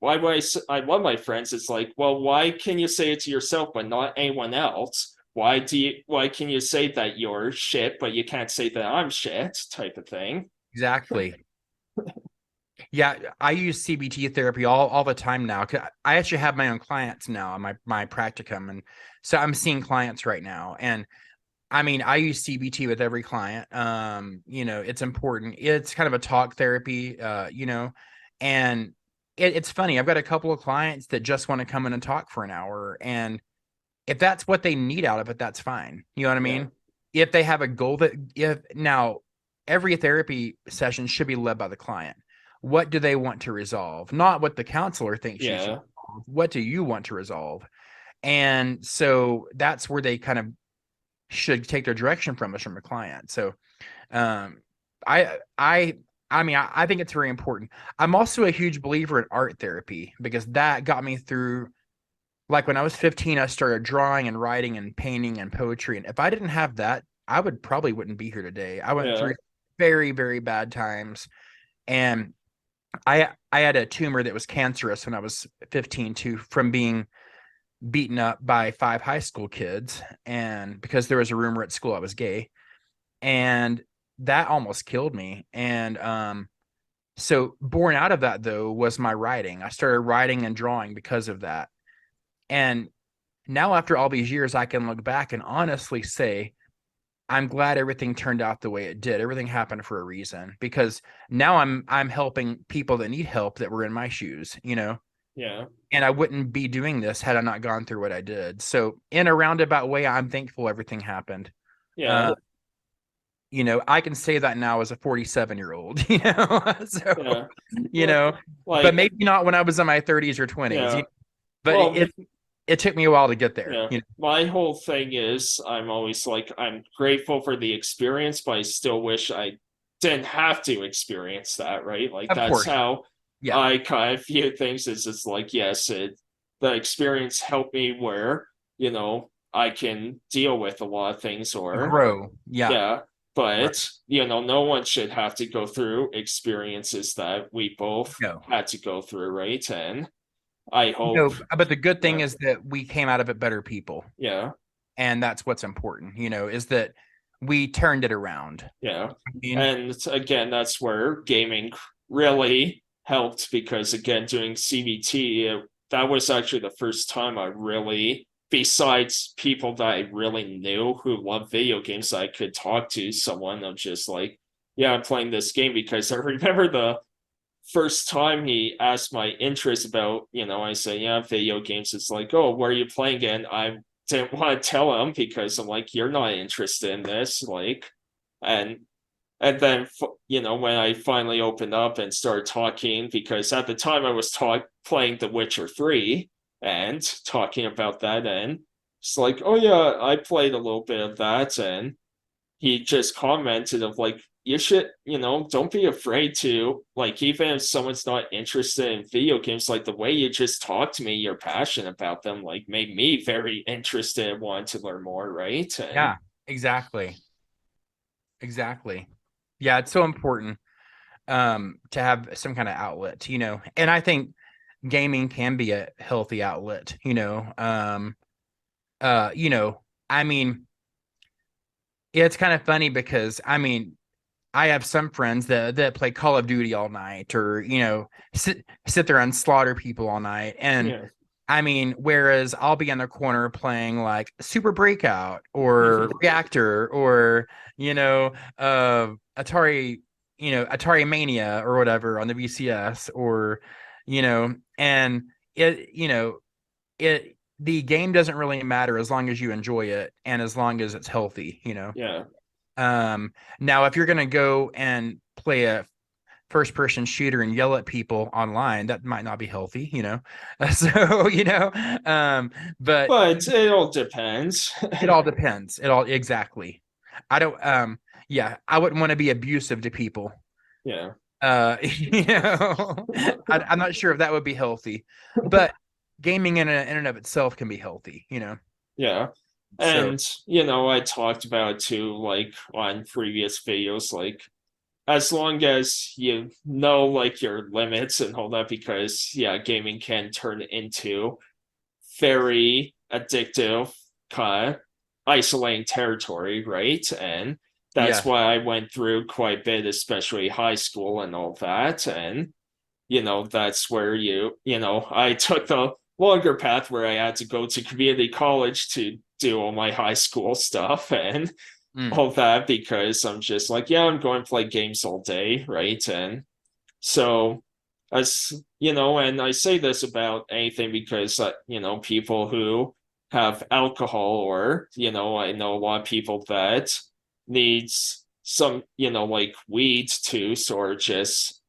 why would I love my friends? It's like, well, why can you say it to yourself but not anyone else? Why can you say that you're shit but you can't say that I'm shit, type of thing? Exactly. Yeah, I use CBT therapy all the time now. 'Cause I actually have my own clients now, my practicum, and so I'm seeing clients right now. And I mean, I use CBT with every client. It's important. It's kind of a talk therapy, and it's funny. I've got a couple of clients that just want to come in and talk for an hour, and if that's what they need out of it, that's fine. You know what I Yeah, mean? If they have a goal that if now every therapy session should be led by the client. What do they want to resolve? Not what the counselor thinks you should yeah, resolve. What do you want to resolve? And so that's where they kind of should take their direction from us from a client. So um I I I think it's very important. I'm also a huge believer in art therapy because that got me through, like when I was 15, I started drawing and writing and painting and poetry. And if I didn't have that, I would probably wouldn't be here today. I went yeah, through very, very bad times. And I had a tumor that was cancerous when I was 15 too, from being beaten up by 5 high school kids. And because there was a rumor at school I was gay. And that almost killed me. And so born out of that though was my writing. I started writing and drawing because of that. And now after all these years, I can look back and honestly say, I'm glad everything turned out the way it did. Everything happened for a reason because now I'm helping people that need help that were in my shoes. yeah, And I wouldn't be doing this had I not gone through what I did. So in a roundabout way, I'm thankful everything happened. yeah, Uh, I can say that now as a 47-year-old, so, yeah. you Well, know, but like, maybe not when I was in my 30s or 20s, yeah. but Well, it took me a while to get there. yeah. My whole thing is I'm always like, I'm grateful for the experience, but I still wish I didn't have to experience that, right? Like, Of that's course. how Yeah. I kind of view things. Is it's like, yes, the experience helped me where, I can deal with a lot of things, or Grow. Yeah. yeah, Right. but no one should have to go through experiences that we both No. had to go through, right? And I hope, No, but the good thing yeah, is that we came out of it better people. yeah. And that's what's important, is that we turned it around. Yeah. I mean, And again, that's where gaming really helped because, again, doing CBT, that was actually the first time I really, besides people that I really knew who love video games, I could talk to someone of just like, yeah, I'm playing this game because I remember the first time he asked my interest about, I say, yeah, video games. It's like, oh, what are you playing? And I didn't want to tell him because I'm like, you're not interested in this. Like, and then when I finally opened up and started talking, because at the time I was playing The Witcher 3 and talking about that, and it's like, oh yeah, I played a little bit of that, and he just commented of like, you should, don't be afraid to, like, even if someone's not interested in video games, like the way you just talk to me, you're passionate about them, like made me very interested and want to learn more, right? And yeah, exactly. Exactly. Yeah, it's so important to have some kind of outlet, And I think gaming can be a healthy outlet, you know, I mean, it's kind of funny because I have some friends that play Call of Duty all night or, sit there and slaughter people all night. And yeah. whereas I'll be in the corner playing like Super Breakout or Reactor or, Atari, Atari Mania or whatever on the VCS or, and the game doesn't really matter as long as you enjoy it and as long as it's healthy. Yeah. Now if you're going to go and play a first person shooter and yell at people online, that might not be healthy. So, but But it all depends. it all depends. It all exactly. I don't yeah, I wouldn't want to be abusive to people. Yeah. I'm not sure if that would be healthy, but gaming in and of itself can be healthy. Yeah. So And, I talked about it too, like on previous videos, like as long as you know like your limits and all that, because yeah, gaming can turn into very addictive, kind of isolating territory, right? And that's yeah, why I went through quite a bit, especially high school and all that. And that's where I took the longer path where I had to go to community college to do all my high school stuff and mm, all that because I'm just like, yeah, I'm going to play games all day, right? And so, as and I say this about anything because, people who have alcohol or, I know a lot of people that needs some, like weed to sort of just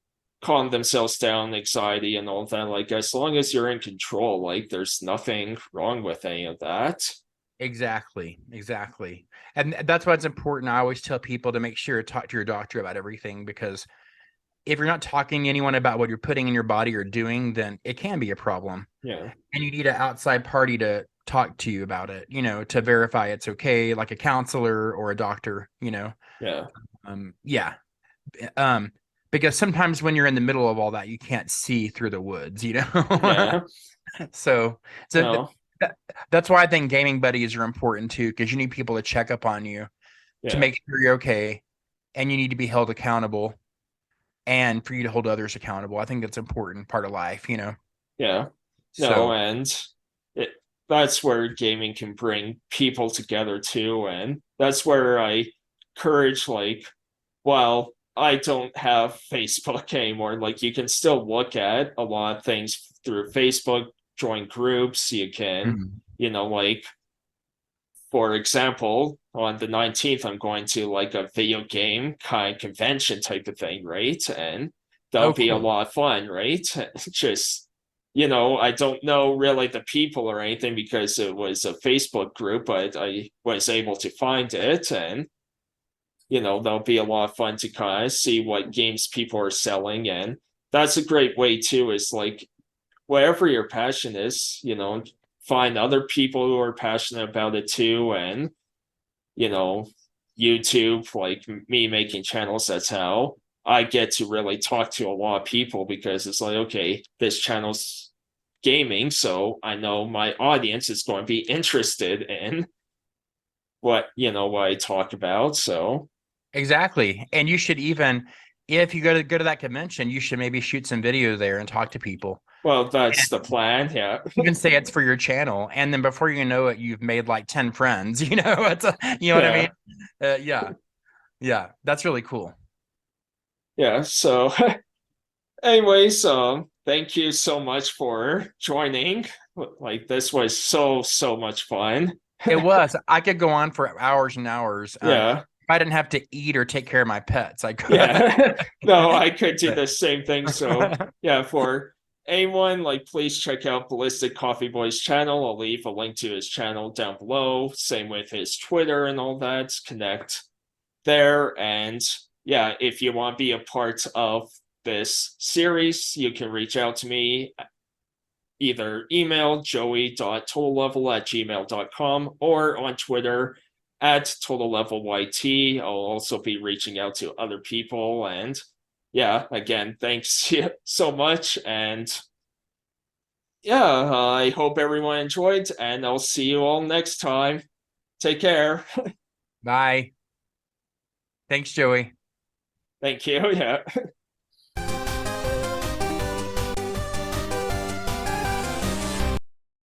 calm themselves down, anxiety and all that. Like, as long as you're in control, like, there's nothing wrong with any of that. exactly. And that's why it's important. I always tell people to make sure to talk to your doctor about everything because if you're not talking to anyone about what you're putting in your body or doing, then it can be a problem. Yeah. And you need an outside party to talk to you about it, to verify it's okay, like a counselor or a doctor. Yeah. Yeah. Um, because sometimes when you're in the middle of all that, you can't see through the woods. Yeah. So, so th- No. that, that's why I think gaming buddies are important too, because you need people to check up on you to Yeah. make sure you're okay, and you need to be held accountable and for you to hold others accountable. I think that's an important part of life. Yeah. No, So and it that's where gaming can bring people together too. And that's where I encourage, like, well, I don't have Facebook anymore. Like, you can still look at a lot of things through Facebook, join groups, you can, mhm. like, for example, on the 19th, I'm going to like a video game kind of convention type of thing, right? And that'll Oh, be a cool. lot of fun, right? Just, I don't know really the people or anything because it was a Facebook group, but I was able to find it. And, that'll be a lot of fun to kind of see what games people are selling. And that's a great way too, is like, whatever your passion is, find other people who are passionate about it too. And, you know, YouTube, like me making channels, that's how I get to really talk to a lot of people because it's like, okay, this channel's gaming, so I know my audience is going to be interested in, what I talk about. So Exactly. And you should even, if you go to that convention, you should maybe shoot some video there and talk to people. well, that's the And plan. Yeah. even say it's for your channel. And then before you know it, you've made like 10 friends, you know what I mean? Yeah. Yeah. Yeah. That's really cool. Yeah. So anyways, thank you so much for joining. Like this was so much fun. It was. I could go on for hours and hours. Yeah. If I didn't have to eat or take care of my pets, I could. Yeah. No, I could do But the same thing. So yeah, for anyone, like please check out Ballistik Coffee Boy's channel. I'll leave a link to his channel down below. Same with his Twitter and all that. Connect there. And yeah, if you want to be a part of this series, you can reach out to me, either email joey.totallevel@gmail.com or on Twitter at totallevel_YT. I'll also be reaching out to other people. And yeah, again, thanks so much. And yeah, I hope everyone enjoyed, and I'll see you all next time. Take care. bye. Thanks, Joey. Thank you. Yeah.